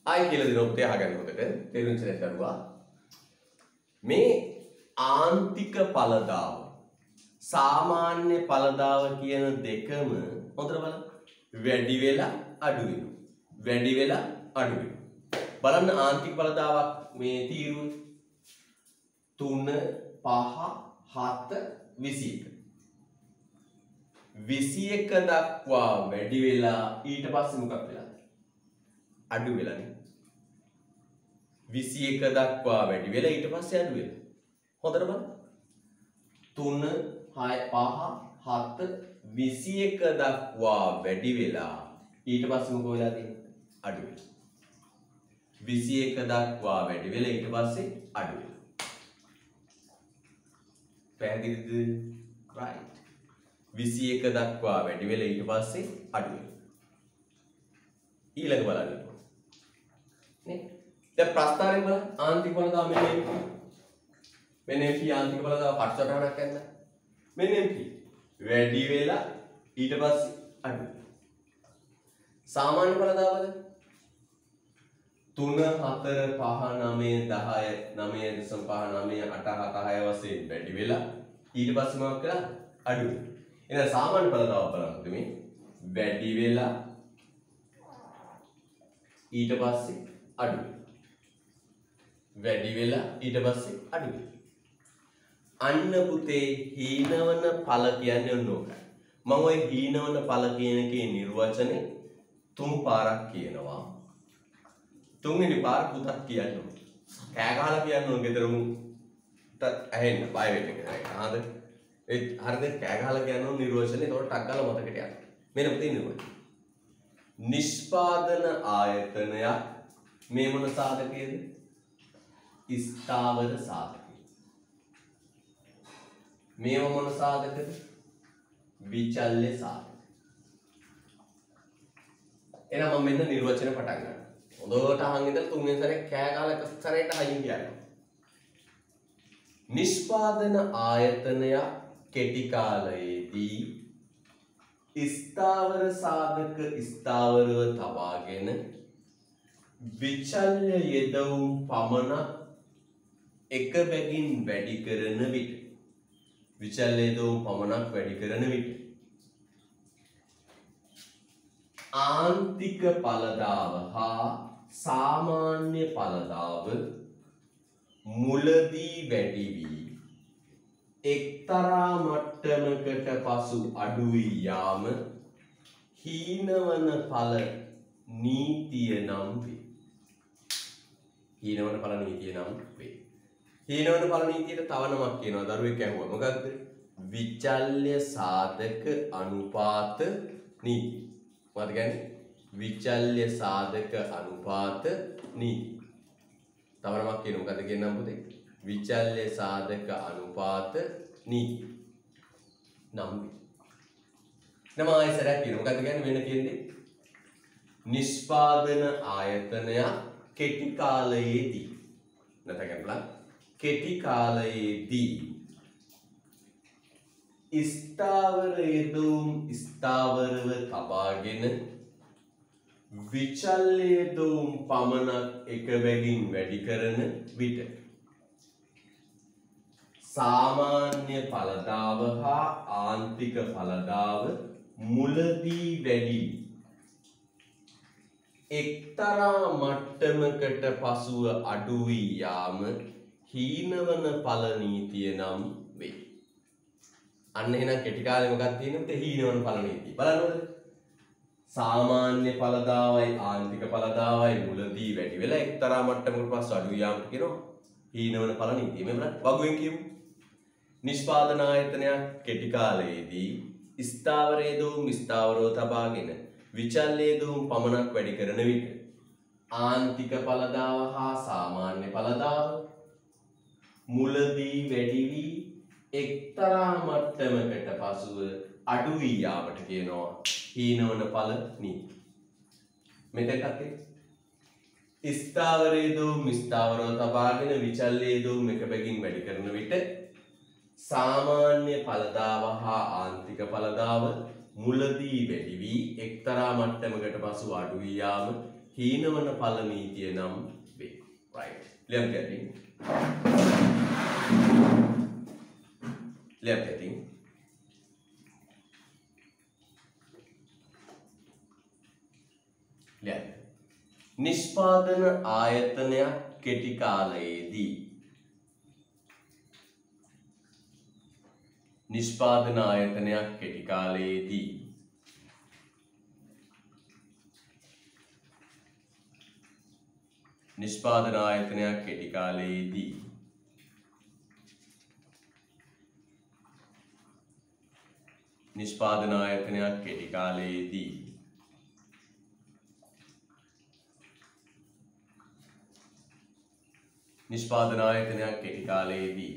ආයි කියලා දෙනවා පුතේ අහගන්න හොඳට. තේරුම් ගන්න දරුවා. මේ ආන්තික ඵලදාව සාමාන්‍ය ඵලදාව කියන දෙකම හොඳට බලන්න. වැඩි වෙලා අඩු වෙනවා. වැඩි වෙලා අඩු වෙනවා. බලන්න ආන්තික ඵලදාවක් මේ තීරුව 3 5 7 21. 21 දක්වා වැඩි වෙලා ඊට පස්සේ මොකක් වෙලාද? අඩු වෙලානේ. 21 දක්වා වැඩි වෙලා ඊට පස්සේ අඩු වෙනවා. හොඳට බලන්න. 3 6 5 7 21 දක්වා වැඩි වෙලා ඊට පස්සේ මොකෝ වෙලා තියෙන්නේ? අඩු වෙනවා. 21 දක්වා වැඩි වෙලා ඊට පස්සේ අඩු වෙනවා. පැහැදිලිද? right. 21 දක්වා වැඩි වෙලා ඊට පස්සේ අඩු වෙනවා. ඊළඟ බලන්න. නේ? දැන් ප්‍රස්ථාරයෙන් බලන්න ආන්තික ඵලදාව මෙන්න MP ආන්තික ඵලදාව පටසටහනක් ගන්න. මෙන්න MP වැඩි වෙලා ඊට පස්සේ අඩු වෙනවා. සාමාන්‍ය ඵලදාවද 3 4 5 9 10 9.5 9 8 7 6 වශයෙන් වැඩි වෙලා ඊට පස්සේ මොකක් කරා? අඩු වෙනවා. එහෙනම් සාමාන්‍ය ඵලදාව බලන්නකො මේ වැඩි වෙලා ඊට පස්සේ අඩු වෙනවා. වැඩි වෙලා ඊට පස්සේ අඩු වෙනවා. අන්න පුතේ හීනවන ඵල කියන්නේ ඔන්න ඕකයි. මම ওই හීනවන ඵල කියන එකේ නිර්වචනේ 3 පාරක් කියනවා. තුන්වෙනි පාර පුතත් කියන්න ඕනේ. කෑ ගහලා කියන්න ඕනේ ගෙදරමුට ඇහෙන්න බය වෙන්න කියලා. හරිද? ඒ හරිද කෑ ගහලා කියන්න ඕනේ නිර්වචනේ. ඒකට ටක් ගාලා මතකට යන්න. මෙන්න පුතේ නිර්වචන. නිෂ්පාදන ආයතනයක් මේ මොන සාධකයේද? ස්ථාවර සාධකය. මේව මොන සාධකද? විචල්්‍ය සාධක. එහෙනම් මම මෙන්න නිර්වචන පටන් ගන්නවා. හොඳට අහන් ඉඳලා තුන්වෙනි සැරේ කෑ ගාලා එක සැරේට අයින් කියනවා. නිෂ්පාදන ආයතනය කෙටි කාලයේදී ස්ථාවර සාධක ස්ථාවරව තබාගෙන විචල්්‍ය යෙදවුම් පමණක් එක බැගින් වැඩි කරන විට විචල්්‍ය යෙදවුම් පමණක් වැඩි කරන විට ආන්තික ඵලදාව හා සාමාන්‍ය ඵලදාව මුලදී වැඩි වී එක්තරා මට්ටමකට පසු අඩු වී යාම හීනවන ඵල නීතිය නම් වේ. හීනවන ඵල නීතිය නම් වේ. හීනවන ඵල නීතියට තව නමක් කියනවා. දරුවෙක් ඇහුවා. මොකක්ද? විචල්්‍ය සාධක අනුපාත නීතිය. මොකද කියන්නේ? විචල්්‍ය සාධක අනුපාත නීතිය. තව නමක් කියනවා. මොකද කියන්නම් පුතේ? විචල්්‍ය සාධක අනුපාත නීතිය. නම් වේ. නම ආයසරයක් කියනවා. මොකද කියන්නේ? වෙන කියන්නේ නිෂ්පාදන ආයතනය කෙටි කාලයේදී නැතකම්ලා කෙටි කාලයේදී ස්ථාවර යෙදවුම් ස්ථාවරව තබාගෙන විචල්්‍ය යෙදවුම් පමණක් එක බැගින් වැඩි කරන විට සාමාන්‍ය ඵලදාව හා ආන්තික ඵලදාව මුලදී වැඩි එක්තරා මට්ටමකට පසුව අඩු වී යාම හීනවන ඵල නීතිය නම් වේ. අන්න එහෙනම් කෙටි කාලේ මොකක්ද තියෙන්නේ? හීනවන ඵල නීතිය. බලන්නද? සාමාන්‍ය ඵලදාවයි ආන්තික ඵලදාවයි මුලදී වැඩි වෙලා එක්තරා මට්ටමකට පසු අඩු වී යාම කියනවා හීනවන ඵල නීතිය. මේ බලන්න වගුවෙන් කියමු. නිෂ්පාදන ආයතනයක් කෙටි කාලයේදී ස්ථාවර යෙදවුම් ස්ථාවරව තබාගෙන විචල්්‍ය යෙදවුම් පමණක් වැඩි කරන විට ආන්තික ඵලදාව හා සාමාන්‍ය ඵලදාව මුලදී වැඩි වී එක්තරා මට්ටමකට පසුව අඩු වී යාමට කියනවා හීනවන ඵල නීතිය. මෙතනට ස්ථාවර යෙදවුම් ස්ථාවරව තබාගෙන විචල්්‍ය යෙදවුම් එක බැගින් වැඩි කරන විට සාමාන්‍ය ඵලදාව හා ආන්තික ඵලදාව මුලදී වැඩි වී එක්තරා මට්ටමකට පසු අඩු වී යාම හීනවන ඵල නීතිය නම් වේ. right. Lihat getting. Lihat getting. Lihat. නිෂ්පාදන ආයතනයක් කෙටි කාලයේදී නිෂ්පාදන ආයතනයක් කෙටි කාලයේදී නිෂ්පාදන ආයතනයක් කෙටි කාලයේදී නිෂ්පාදන ආයතනයක් කෙටි කාලයේදී නිෂ්පාදන ආයතනයක් කෙටි කාලයේදී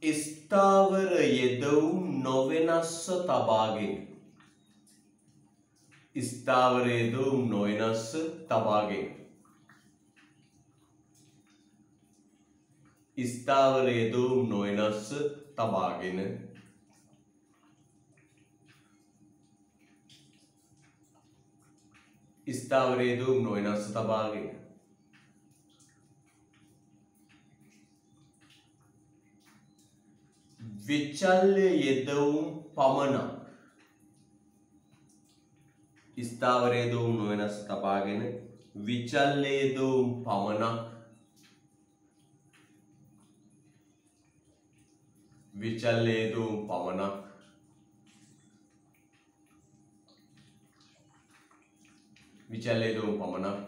ස්ථාවර යෙදවුම් නොවෙනස්ව තබාගෙන ස්ථාවර යෙදවුම් නොවෙනස්ව තබාගෙන ස්ථාවර යෙදවුම් නොවෙනස්ව තබාගෙන ස්ථාවර යෙදවුම් නොවෙනස්ව තබාගෙන විචල්්‍ය යෙදවුම් පමණක් ස්ථාවර යෙදවුම් නොවෙනස්ව තබාගෙන විචල්්‍ය යෙදවුම් පමණක් විචල්්‍ය යෙදවුම් පමණක් විචල්්‍ය යෙදවුම් පමණක්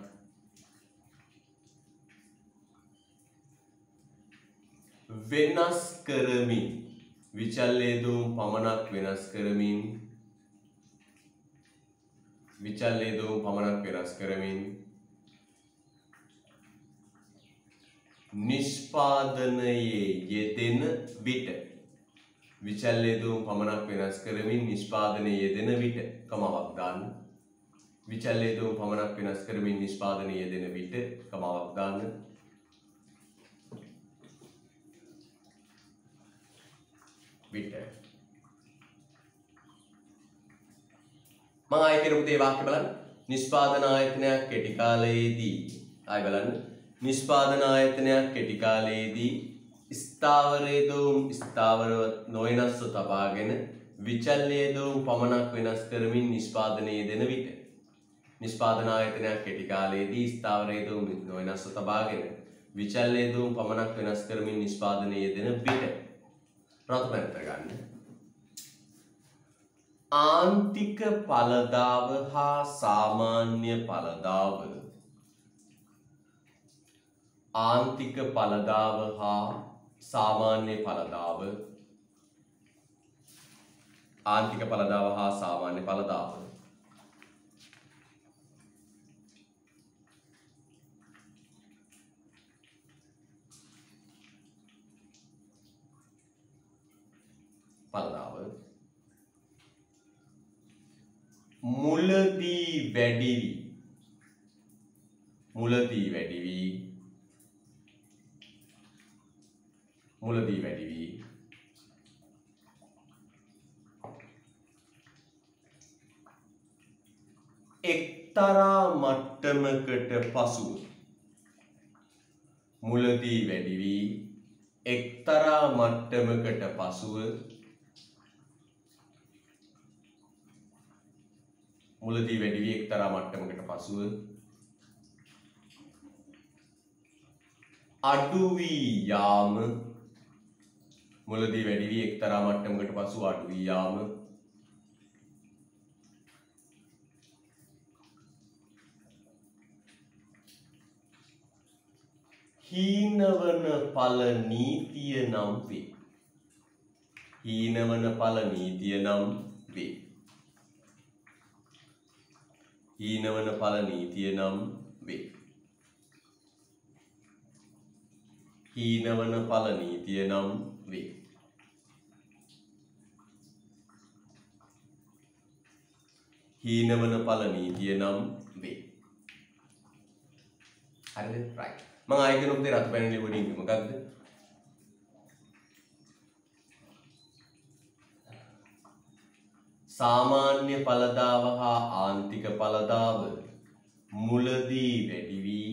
වෙනස් කරමින් විචල්්‍ය යෙදවුම් පමණක් වෙනස් කරමින් විචල්්‍ය යෙදවුම් පමණක් වෙනස් කරමින් නිෂ්පාදනයේ යෙදෙන විට විචල්්‍ය හේතුන් පමණක් වෙනස් කරමින් නිෂ්පාදනයේ යෙදෙන විට කමාවක් දාන්න. විචල්්‍ය හේතුන් පමණක් වෙනස් කරමින් නිෂ්පාදනයේ යෙදෙන විට කමාවක් දාන්න. විට මම ආයෙ කියපු දේ වාක්‍ය බලන්න. නිෂ්පාදන ආයතනයක් කෙටි කාලයේදී ආයෙ බලන්න. නිෂ්පාදන ආයතනයක් කෙටි කාලයේදී ස්ථාවරව නොවෙනස්ව තබාගෙන විචල්්‍ය හේතුන් පමණක් වෙනස් කරමින් නිෂ්පාදනයේ යෙදෙන විට නිෂ්පාදන ආයතනයක් කෙටි කාලයේදී ස්ථාවර හේතුන් නොවෙනස්ව තබාගෙන විචල්්‍ය හේතුන් පමණක් වෙනස් කරමින් නිෂ්පාදනයේ යෙදෙන විට ප්‍රථමයට ගන්න. ආන්තික ඵලදාව හා සාමාන්‍ය ඵලදාව ආන්තික ඵලදාව හා සාමාන්‍ය ඵලදාව ආන්තික ඵලදාව හා සාමාන්‍ය ඵලදාව ඵලදාව මුලදී වැඩි වී එක්තරා මට්ටමකට පසුව මුලදී වැඩි වී එක්තරා මට්ටමකට පසුව මුලදී වැඩි වී එක්තරා මට්ටමකට පසුව අඩු වී යාම මුලදී වැඩි වී එක්තරා මට්ටමකට පසුව අඩු වී යාම හීනවන ඵල නීතිය නම් වේ. හීනවන ඵල නීතිය නම් වේ. හීනවන ඵල නීතිය නම් වේ. හීනවන ඵල නීතිය නම් වේ. හීනවන ඵල නීතිය නම් වේ. හරිද? right. මම ආයෙ කියනොත් ඒ රතු පැනලි වලින් මොකක්ද? සාමාන්‍ය ඵලදාව හා ආන්තික ඵලදාව මුලදී වැඩි වී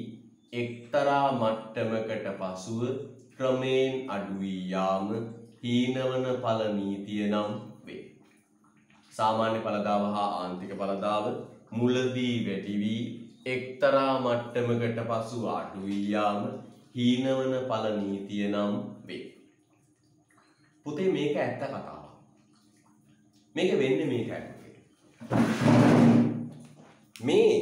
එක්තරා මට්ටමකට පසුව ක්‍රමයෙන් අඩු වී යාම හීනවන ඵල නීතිය නම් වේ. සාමාන්‍ය ඵලදාව හා ආන්තික ඵලදාව මුලදී වැඩි වී එක්තරා මට්ටමකට පසුව අඩු වී යාම හීනවන ඵල නීතිය නම් වේ. පුතේ මේක ඇත්ත කතාවක්. මේක වෙන්නේ මේකයි. මේ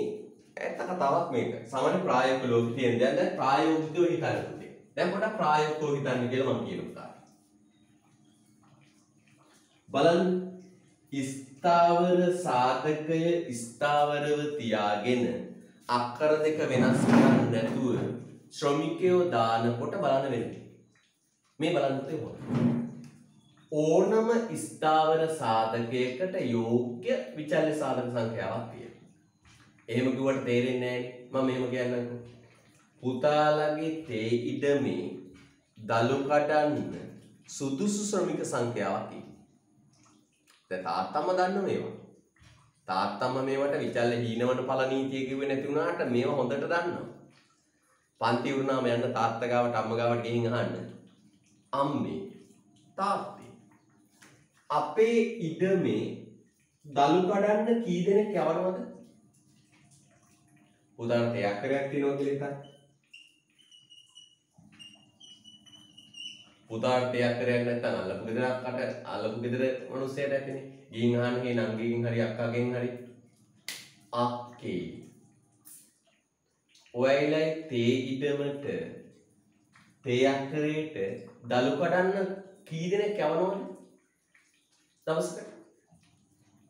ඇත්ත කතාවක් මේක. සාමාන්‍ය ප්‍රායෝගික ලෝකේ තියෙන දේ දැන් ප්‍රායෝගිකව හිතන්න පුතේ. දැන් පොඩක් ප්‍රායෝගිකව හිතන්න කියලා මම කියනවා. බලන්න ස්ථාවර සාධකය ස්ථාවරව තියාගෙන අක්කර දෙක වෙනස් කරන්නේ නැතුව ශ්‍රමිකයෝ දානකොට බලන්න වෙන්නේ. මේ බලන්න පුතේ ඕනම ස්ථාවර සාධකයකට යෝග්‍ය විචල්්‍ය සාධක සංඛ්‍යාවක් තියෙනවා. එහෙම කිව්වට තේරෙන්නේ නැහැ. මම මෙහෙම කියන්නම්කෝ. පුතාලගේ තේ ඉඩමේ දලු කඩන්න සුදුසු ශ්‍රමික සංඛ්‍යාවක් තියෙනවා. දැන් තාත්තම දන්න මේවා. තාත්තම මේවට විචල්්‍ය හීනවන ඵල නීතිය කිව්වේ නැති වුණාට මේවා හොඳට දන්නවා. පන්ති වුණාම යන්න තාත්තා ගාවට අම්මා ගාවට ගිහින් අහන්න. අම්මේ තාත්තේ අපේ ඉඩමේ දලු කඩන්න කී දෙනෙක් යවනවද? උදාහරණ 3ක් කරයක් තියෙනවා කියලා හිතන්න. උදාහරණ 3ක් කරයක් නැත්නම් අල්ලපු ගෙදර මිනිස්සයාට ඇතිනේ. ගිහින් අහන්නේ නංගිගෙන් හරි අක්කාගෙන් හරි අක්කේ ඔයයිලයි තේ ඉඩමට තේ අක්කරේට දලු කඩන්න කී දෙනෙක් යවනවද? දවසකට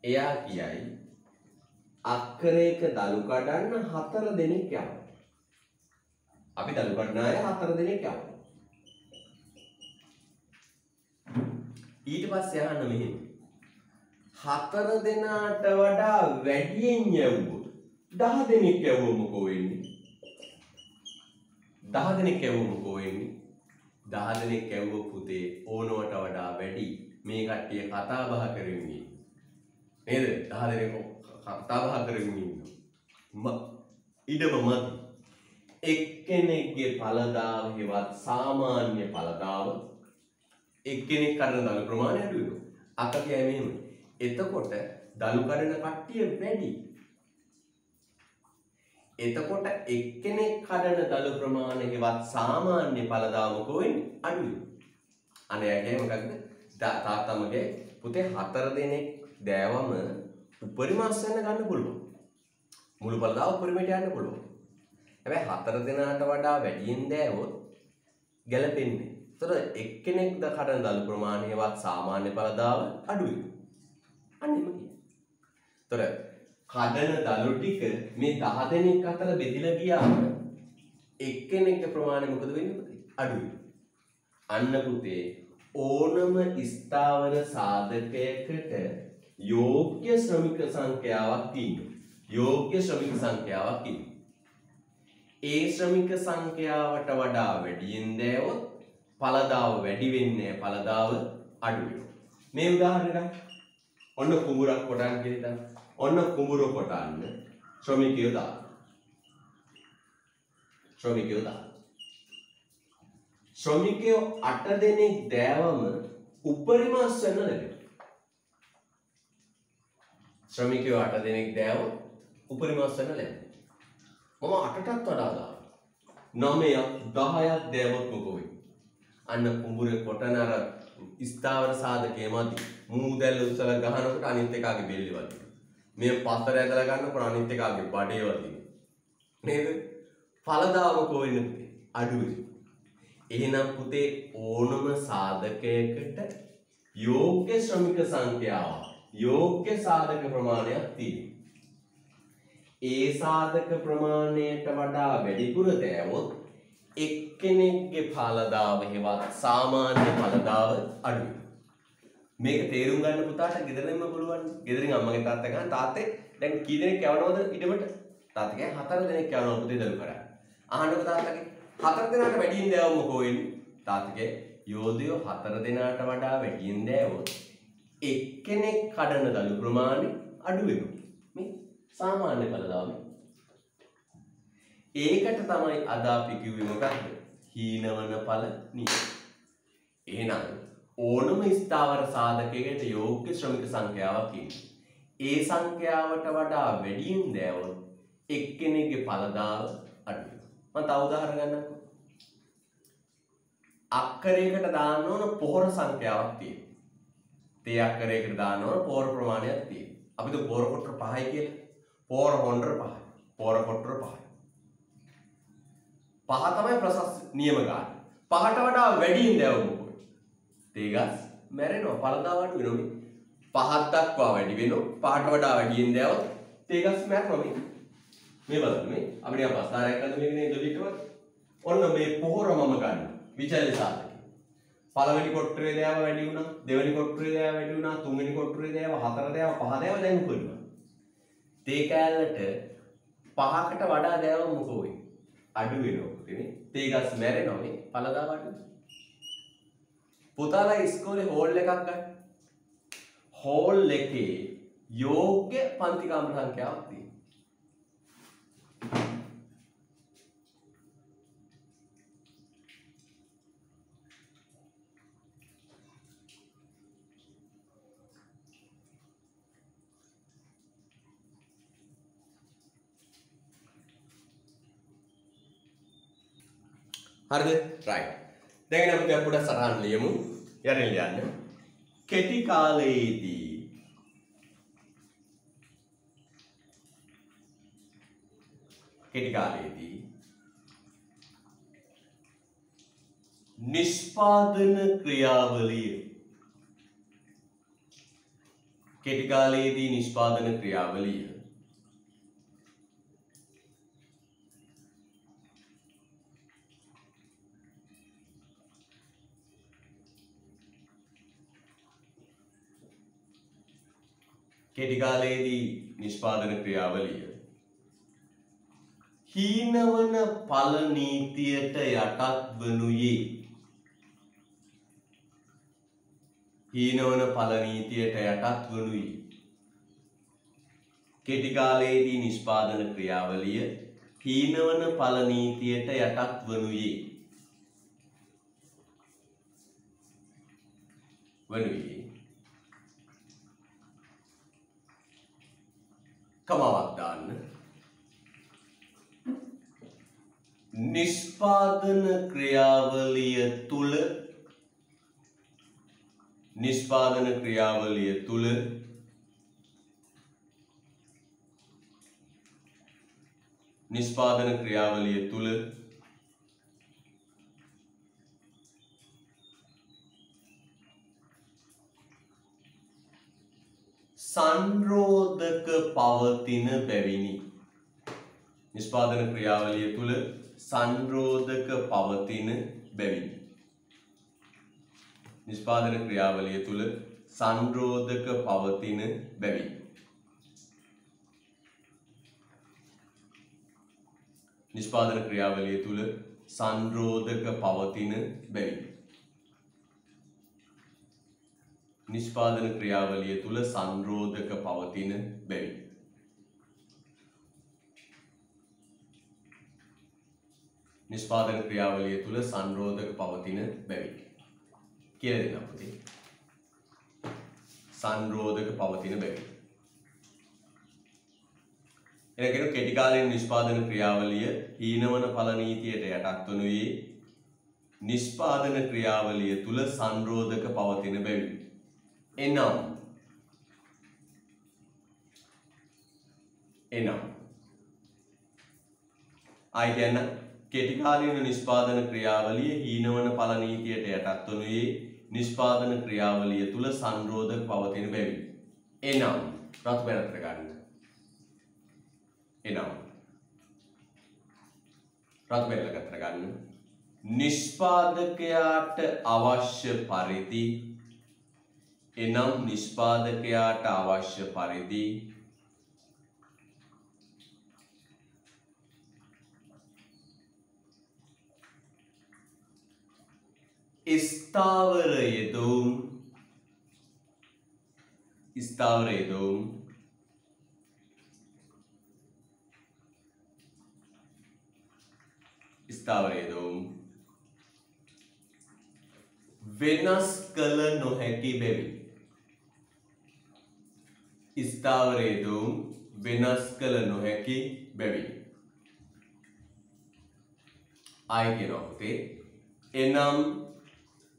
එයා කියයි අක්කරයක දලු කඩන්න 4 දෙනෙක් යවනවා. අපි දලු කඩන අය 4 දෙනෙක් යවනවා. ඊට පස්සේ අහන්න මෙහෙම. 4 දෙනාට වඩා වැඩියෙන් යවුවොත් 10 දෙනෙක් යවුවොත් මොකෝ වෙන්නේ? 10 දෙනෙක් යවුවොත් මොකෝ වෙන්නේ? 10 දෙනෙක් යවුවොත් පුතේ ඕනවට වඩා වැඩි මේ කට්ටිය කතා බහ කරමින් ඉන්නේ. නේද? 10 දෙනෙක් කතා බහ කරමින් ඉන්නවා. ඉඩම මදි. එක්කෙනෙක්ගේ ඵලදාව හෙවත් සාමාන්‍ය ඵලදාව එක්කෙනෙක් කරන දළු ප්‍රමාණය අඩු වෙනවා. අක කියයි මෙහෙම. එතකොට දළු කරන කට්ටිය වැඩි. එතකොට එක්කෙනෙක් කඩන දළු ප්‍රමාණය හෙවත් සාමාන්‍ය ඵලදාව මොකෝ වෙන්නේ? අඩු වෙනවා. අනේ ඇයි මොකක්ද? තාත්තමගේ පුතේ 4 දෙනෙක් දෑවම උපරිමස් වෙන්න ගන්න පුළුවන්. මුළු ඵලදාව උපරිමයට යන්න පුළුවන්. හැබැයි 4 දෙනාට වඩා වැඩියෙන් දෑවොත් ගැලපෙන්නේ. ඒතර එක්කෙනෙක් ද කඩන දළු ප්‍රමාණයවත් සාමාන්‍ය ඵලදාව අඩු වෙනවා. අන්න එහෙම කියන්නේ. ඒතර කඩන දළු ටික මේ 10 දෙනෙක් අතර බෙදලා ගියාම එක්කෙනෙක්ගේ ප්‍රමාණය මොකද වෙන්නේ පුතේ? අඩු වෙනවා. අන්න පුතේ ඕනම ස්ථාවර සාධකයකට යෝග්‍ය ශ්‍රමික සංඛ්‍යාවක් තියෙනවා. යෝග්‍ය ශ්‍රමික සංඛ්‍යාවක් තියෙනවා. ඒ ශ්‍රමික සංඛ්‍යාවට වඩා වැඩියෙන් දෑවොත් ඵලදාව වැඩි වෙන්නේ ඵලදාව අඩු වෙනවා. මේ උදාහරණයක් ඔන්න කුඹුරක් කොටන්න කියලා. ඔන්න කුඹුර කොටන්න ශ්‍රමිකයෝ දාන්න. ශ්‍රමිකයෝ 8 දෙනෙක් දෑවම උපරිමස් වෙන ලැබෙනවා. ශ්‍රමිකයෝ 8 දෙනෙක් දෑවම උපරිමස් වෙන ලැබෙනවා. මම 8ටත් වඩා දානවා. 9ක් 10ක් දෑවොත් මොකෝ වෙන්නේ? අන්න කුඹුරේ කොටන අර ස්ථාවර සාධකයේ මදි. මූදැල්ල උස්සලා ගහනකොට අනිත් එකාගේ බෙල්ලේ වදිනවා. මේ පතර ඇදලා ගන්නකොට අනිත් එකාගේ බඩේ වදිනවා. නේද? ඵලදාව කොහෙන්ද පුතේ? අඩු වෙනවා. එහෙනම් පුතේ ඕනම සාධකයකට යෝග්‍ය ශ්‍රමික සංඛ්‍යාවක් යෝග්‍ය සාධක ප්‍රමාණයක් තියෙනවා. ඒ සාධක ප්‍රමාණයට වඩා වැඩිපුර දෑවොත් එක්කෙනෙක්ගේ ඵලදාව හෙවත් සාමාන්‍ය ඵලදාව අඩු වෙනවා. මේක තේරුම් ගන්න පුතාට ගෙදරින්ම පුළුවන්. ගෙදරින් අම්මගේ තාත්තා ගන්න තාත්තේ දැන් කී දෙනෙක් යවනවද ඉඩමට? තාත්තා කියන්නේ 4 දෙනෙක් යවනවා පුතේ දළු කරා. අහන්නකො තාත්තගේ 4 දෙනාට වැඩියෙන් දෑවොත් මොකෝ වෙන්නේ? තාත්තගේ යෝධයෝ 4 දෙනාට වඩා වැඩියෙන් දෑවොත් එක්කෙනෙක් කඩන දළු ප්‍රමාණය අඩු වෙනවා. මේ සාමාන්‍ය ඵලදාවයි. ඒකට තමයි අද අපි කිව්වේ මොකක්ද? හීනවන ඵල නීති. එහෙනම් ඕනම ස්ථාවර සාධකයකට යෝග්‍ය ශ්‍රමික සංඛ්‍යාවක් ඉන්නේ. ඒ සංඛ්‍යාවට වඩා වැඩියෙන් දෑවොත් එක්කෙනෙක්ගේ ඵලදාව අඩු වෙනවා. මම තව උදාහරණ ගන්නම්කෝ. අක්කරයකට දාන්න ඕන පොහොර සංඛ්‍යාවක් තියෙනවා. තේ අක්කරයකට දාන්න ඕන පොහොර ප්‍රමාණයක් තියෙනවා. අපි તો පොහොර කොටර 5යි කියලා. පොහොර හොන්ඩර 5යි. පොහොර කොටර 5යි. 5 තමයි ප්‍රසස් නියම ගන්න. 5ට වඩා වැඩියෙන් දෑවොත් මොකද? තේගස් මැරෙනවා. ඵලදාව අඩු වෙනවා. 5ක් දක්වා වැඩි වෙනවා. 5ට වඩා වැඩියෙන් දෑවොත් තේගස් මැරෙනවා. මේ බලන්න මේ අපිට යම් ප්‍රස්තාරයක් ගන්න මේක නේද දෙලිටවත්. ඔන්න මේ පොහොර මම ගන්න. විචල්්‍ය සාධකය. පළවෙනි කොට්ටරේ දෑව වැඩි වුණා. දෙවෙනි කොට්ටරේ දෑව වැඩි වුණා. තුන්වෙනි කොට්ටරේ දෑව, හතර දෑව, පහ දෑව දැන් උපරිමයි. තේ කෑල්ලට 5කට වඩා දෑව මොකෝ වෙන්නේ? අඩු වෙනවා පුතේනේ. තේගස් මැරෙනවා මේ ඵලදාව අඩු. පුතාලා ඉස්කෝලේ හෝල් එකක් ගන්න. හෝල් එකේ යෝග්‍ය පන්ති කාමර සංඛ්‍යාවක් තියෙනවා. හරිද? right. දැන් අපි පොඩ්ඩක් සටහන් ලියමු. යටින් ලියන්න. කෙටි කාලයේදී නිෂ්පාදන ක්‍රියාවලිය කෙටි කාලයේදී නිෂ්පාදන ක්‍රියාවලිය හීනවන ඵල නීතියට යටත් වනුයේ. හීනවන ඵල නීතියට යටත් වනුයේ. කෙටි කාලයේදී නිෂ්පාදන ක්‍රියාවලිය හීනවන ඵල නීතියට යටත් වනුයේ. වනුයේ. කමාවක් දාන්න. නිෂ්පාදන ක්‍රියාවලිය තුල නිෂ්පාදන ක්‍රියාවලිය තුල නිෂ්පාදන ක්‍රියාවලිය තුල සංරෝධක පවතින බැවිනි. නිෂ්පාදන ක්‍රියාවලිය තුල සංරෝධක පවතින බැවිනි. නිෂ්පාදන ක්‍රියාවලිය තුල සංරෝධක පවතින බැවිනි. නිෂ්පාදන ක්‍රියාවලිය තුල සංරෝධක පවතින බැවිනි. නිෂ්පාදන ක්‍රියාවලිය තුල සංරෝධක පවතින බැවිනි. නිෂ්පාදන ක්‍රියාවලිය තුල සංරෝධක පවතින බැවිනි. කියලා දෙන්න අපිට. සංරෝධක පවතින බැවිනි. එනකෙන කෙටි කාලීන නිෂ්පාදන ක්‍රියාවලිය හීනවන ඵල නීතියට යටත් වනුයේ නිෂ්පාදන ක්‍රියාවලිය තුල සංරෝධක පවතින බැවිනි. එනම් ආයි කියන්න කෙටි කාලීන නිෂ්පාදන ක්‍රියාවලිය හීනවන ඵල නීතියට යටත් වනුයේ නිෂ්පාදන ක්‍රියාවලිය තුල සංරෝධක පවතින බැවිනි. එනම් රතු පැනතර ගන්න. එනම් රතු පැනල ගත්තර ගන්න. නිෂ්පාදකයාට අවශ්‍ය පරිදි එනම් නිෂ්පාදකයාට අවශ්‍ය පරිදි ස්ථාවර යෙදවුම් වෙනස් කළ නොහැකි බැවිනි. ස්ථාවර යෙදවුම් වෙනස් කළ නොහැකි බැවිනි. ආයි කියනවා පුතේ. එනම්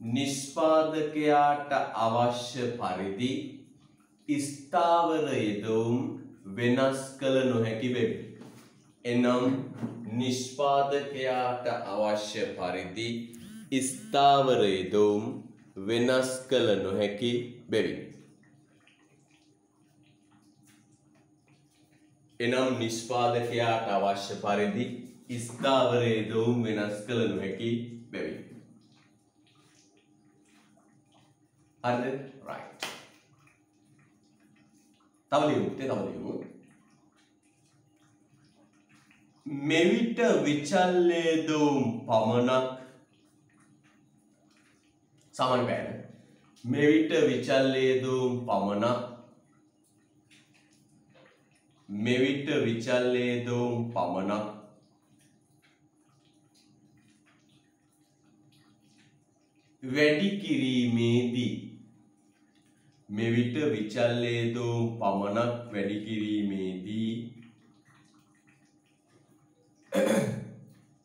නිෂ්පාදකයාට අවශ්‍ය පරිදි ස්ථාවර යෙදවුම් වෙනස් කළ නොහැකි බැවිනි. එනම් නිෂ්පාදකයාට අවශ්‍ය පරිදි ස්ථාවර යෙදවුම් වෙනස් කළ නොහැකි බැවිනි. එනම් නිෂ්පාදකයාට අවශ්‍ය පරිදි ස්ථාවර යෙදවුම් වෙනස් කළ නොහැකි බැවිනි. හරිද? right. තව ලියමු. මෙවිට විචල්්‍ය යෙදවුම් පමණක් සාමාන්‍ය පෑන. මෙවිට විචල්්‍ය යෙදවුම් පමණක් වැඩි කිරීමේදී මෙවිට විචල්්‍ය යෙදවුම් පමණක් වැඩි කිරීමේදී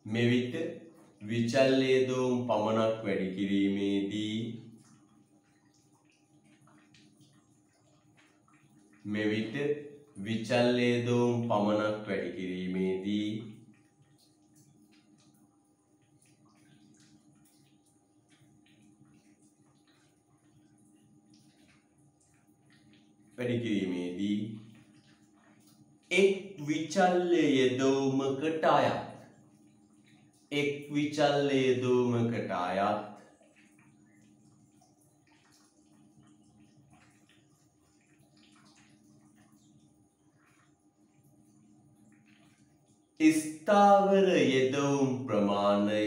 මෙවිට විචල්්‍ය යෙදවුම් පමණක් වැඩි කිරීමේදී මෙවිට විචල්්‍ය යෙදවුම් පමණක් වැඩි කිරීමේදී එක් විචල්්‍ය යෙදවුමකට අයත් ස්ථාවර යෙදවුම් ප්‍රමාණය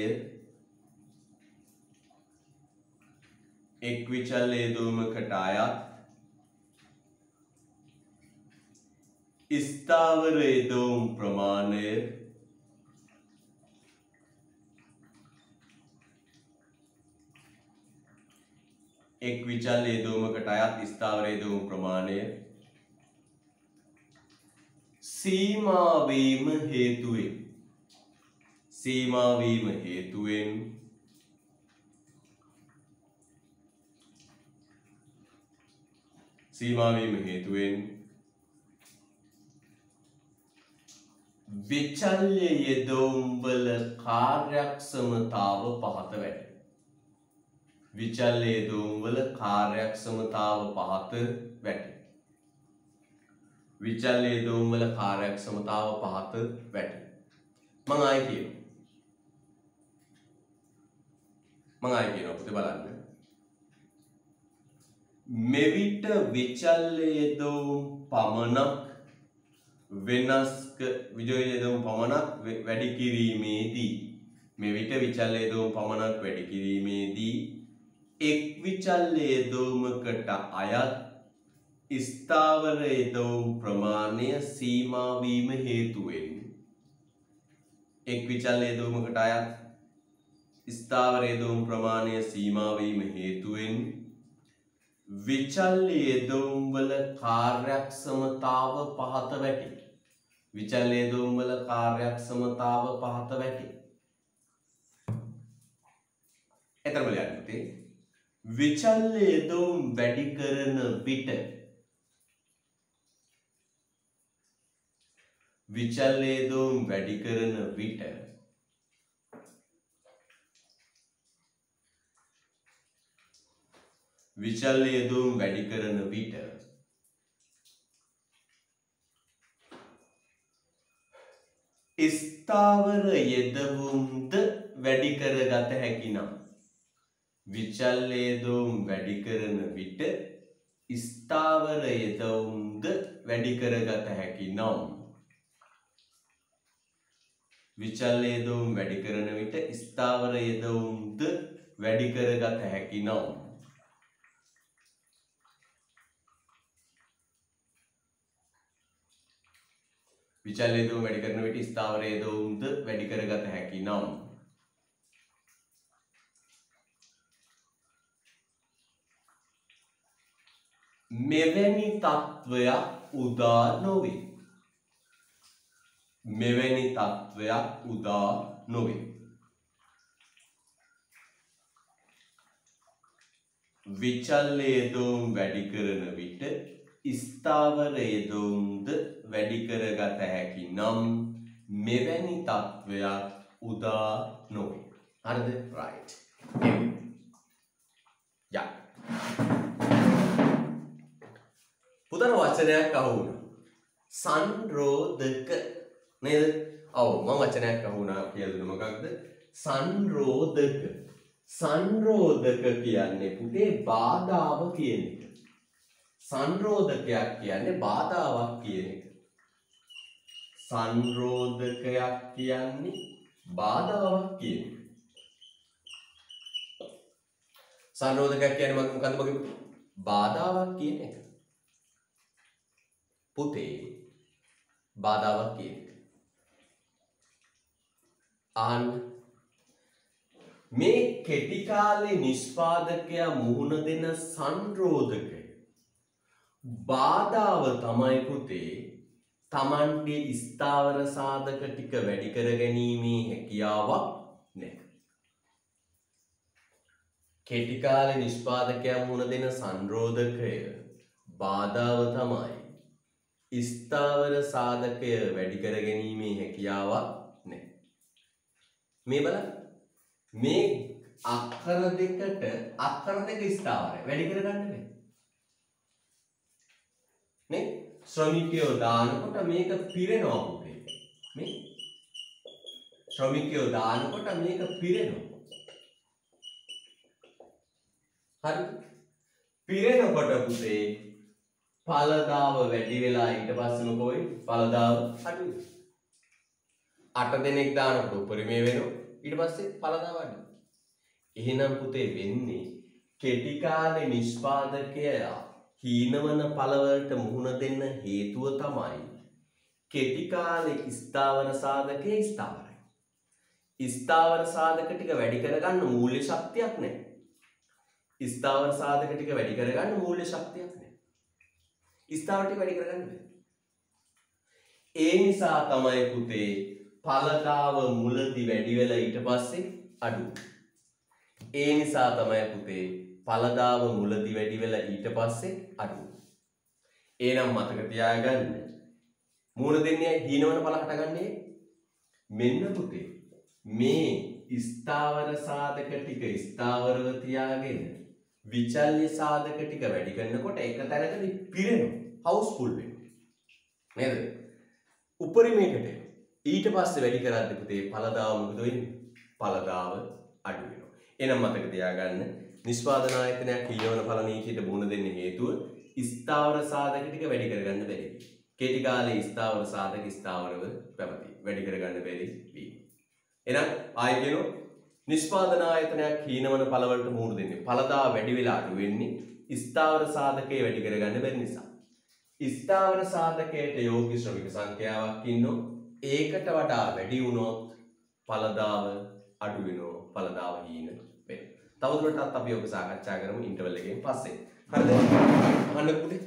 එක් විචල් යෙදවුමකට අයත් ස්ථාවර යෙදවුම් ප්‍රමාණය එක් විචල් යෙදවුමකට අයත් ස්ථාවර යෙදවුම් ප්‍රමාණය සීමා වීම හේතුවෙන් විචල්්‍ය යෙදවුම් වල කාර්යක්ෂමතාව පහත වැඩි. විචල්්‍ය යෙදවුම් වල කාර්යක්ෂමතාව පහත වැඩි. විචල්්‍ය යෙදවුම් වල කාර්යක්ෂමතාව පහත වැඩි. මම ආයෙ කියනවා පුතේ බලන්න. මෙවිට විචල්්‍ය යෙදවුම් පමණක් වැඩි කිරීමේදී මෙවිට විචල්්‍ය යෙදවුම් පමණක් වැඩි කිරීමේදී එක් විචල්්‍ය යෙදවුමකට අයත් ස්ථාවර යෙදවුම් ප්‍රමාණය සීමා වීම හේතුවෙන් එක් විචල්්‍ය යෙදවුමකට අයත් ස්ථාවර යෙදවුම් ප්‍රමාණය සීමා වීම හේතුවෙන් විචල්්‍ය යෙදවුම් වල කාර්යක්ෂමතාව පහත වැටි. විචල්්‍ය යෙදවුම් වල කාර්යක්ෂමතාව පහත වැටි. එතන බලන්න පුතේ. විචල්්‍ය යෙදවුම් වැඩි කරන විට විචල්්‍ය යෙදවුම් වැඩි කරන විට විචල්්‍ය යෙදවුම් වැඩි කරන විට ස්ථාවර යෙදවුම්ද වැඩි කරගත හැකි නම් විචල්්‍ය යෙදවුම් වැඩි කරන විට ස්ථාවර යෙදවුම්ද වැඩි කරගත හැකි නම් විචල්්‍ය යෙදවුම් වැඩි කරන විට ස්ථාවර යෙදවුම්ද වැඩි කරගත හැකි නම් විචල්්‍ය යෙදවුම් වැඩි කරන විට ස්ථාවර යෙදවුම්ද වැඩි කරගත හැකි නම් මෙවැනි තත්වයක් උදා නොවේ. මෙවැනි තත්වයක් උදා නොවේ. විචල්්‍ය යෙදවුම් වැඩි කරන විට ස්ථාවර යෙදවුම්ද වැඩි කරගත හැකි නම් මෙවැනි තත්වයක් උදා නොවේ. හරිද? right. යා. පුතන වචනයක් අහුවුණා. සංරෝධක නේද? ඔව් මම වචනයක් අහුවුණා කියලා දුන්න මොකක්ද? සංරෝධක. සංරෝධක කියන්නේ පුතේ බාධාව කියන එක. සංරෝධකයක් කියන්නේ බාධාවක් කියන එක. සංරෝධකයක් කියන්නේ බාධාවක් කියන එක. සංරෝධකයක් කියන්නේ මොකක්ද මගේ පුතේ? බාධාවක් කියන එක. පුතේ බාධාවක් කියන එක. අහන්න. මේ කෙටි කාලේ නිෂ්පාදකයා මුහුණ දෙන සංරෝධකය බාධාව තමයි පුතේ තමන්ගේ ස්ථාවර සාධක ටික වැඩි කර ගැනීමේ හැකියාවක් නැහැ. කෙටි කාලේ නිෂ්පාදකයා මුහුණ දෙන සංරෝධකය බාධාව තමයි ස්ථාවර සාධකය වැඩි කර ගැනීමේ හැකියාවක් නැහැ. මේ බලන්න. මේ අක්කර දෙක ස්ථාවරයි වැඩි කර ගන්න බැහැ. නේ? ශ්‍රමිකයෝ දානකොට මේක පිරෙනවා පුතේ. මේ ශ්‍රමිකයෝ දානකොට මේක පිරෙනවා. හරි? පිරෙනකොට පුතේ ඵලදාව වැඩි වෙලා ඊට පස්සේ මොකෝ වෙන්නේ? ඵලදාව අඩු වෙනවා. 8 දෙනෙක් දානකොට උපරිමය වෙනවා. ඊට පස්සේ ඵලදාව අඩු. එහෙනම් පුතේ වෙන්නේ කෙටි කාලේ නිෂ්පාදකයා හීනවන ඵලවලට මුහුණ දෙන්න හේතුව තමයි කෙටි කාලේ ස්ථාවර සාධකයේ ස්ථාවරයි. ස්ථාවර සාධක ටික වැඩි කරගන්න මූල්‍ය ශක්තියක් නැහැ. ස්ථාවර සාධක ටික වැඩි කරගන්න මූල්‍ය ශක්තියක් නැහැ. ස්ථාවර ටික වැඩි කරගන්න බැහැ. ඒ නිසා තමයි පුතේ ඵලදාව මුලදී වැඩි වෙලා ඊට පස්සේ අඩු. ඒ නිසා තමයි පුතේ ඵලදාව මුලදී වැඩි වෙලා ඊට පස්සේ අඩු. එහෙනම් මතක තියාගන්න මූණ දෙන්නේ හීනවන ඵල හටගන්නේ මෙන්න පුතේ මේ ස්ථාවර සාධක ටික ස්ථාවරව තියාගෙන විචල්්‍ය සාධක ටික වැඩි කරනකොට එක තැනකදී පිරෙනවා හවුස්ෆුල් වෙනවා නේද උපරිමයකට ඊට පස්සේ වැඩි කරද්දී පුතේ ඵලදාව මොකද වෙන්නේ ඵලදාව අඩු වෙනවා එහෙනම් මතක තියාගන්න නිෂ්පාදන ආයතනයක් හීනවන ඵල නීතියට මුහුණ දෙන්න හේතුව ස්ථාවර සාධක ටික වැඩි කරගන්න බැරි කෙටි කාලේ ස්ථාවර සාධක ස්ථාවරව පැවති වැඩි කරගන්න බැරි වීම එහෙනම් ආයෙ කියනවා නිෂ්පාදන ආයතනයක් හීනවන ඵල වලට මුහුණ දෙන්නේ ඵලදාව වැඩි වෙලා අඩු වෙන්නේ ස්ථාවර සාධකයේ වැඩි කරගන්න බැරි නිසා. ස්ථාවර සාධකයට යෝග්‍ය ශ්‍රමික සංඛ්‍යාවක් ඉන්නෝ ඒකට වඩා වැඩි වුණොත් ඵලදාව අඩු වෙනවා ඵලදාව හීන වෙනවා. තවදුරටත් අපි ඔබ සාකච්ඡා කරමු ඉන්ටර්වල් එකෙන් පස්සේ. හරිද? අහන්න පුතේ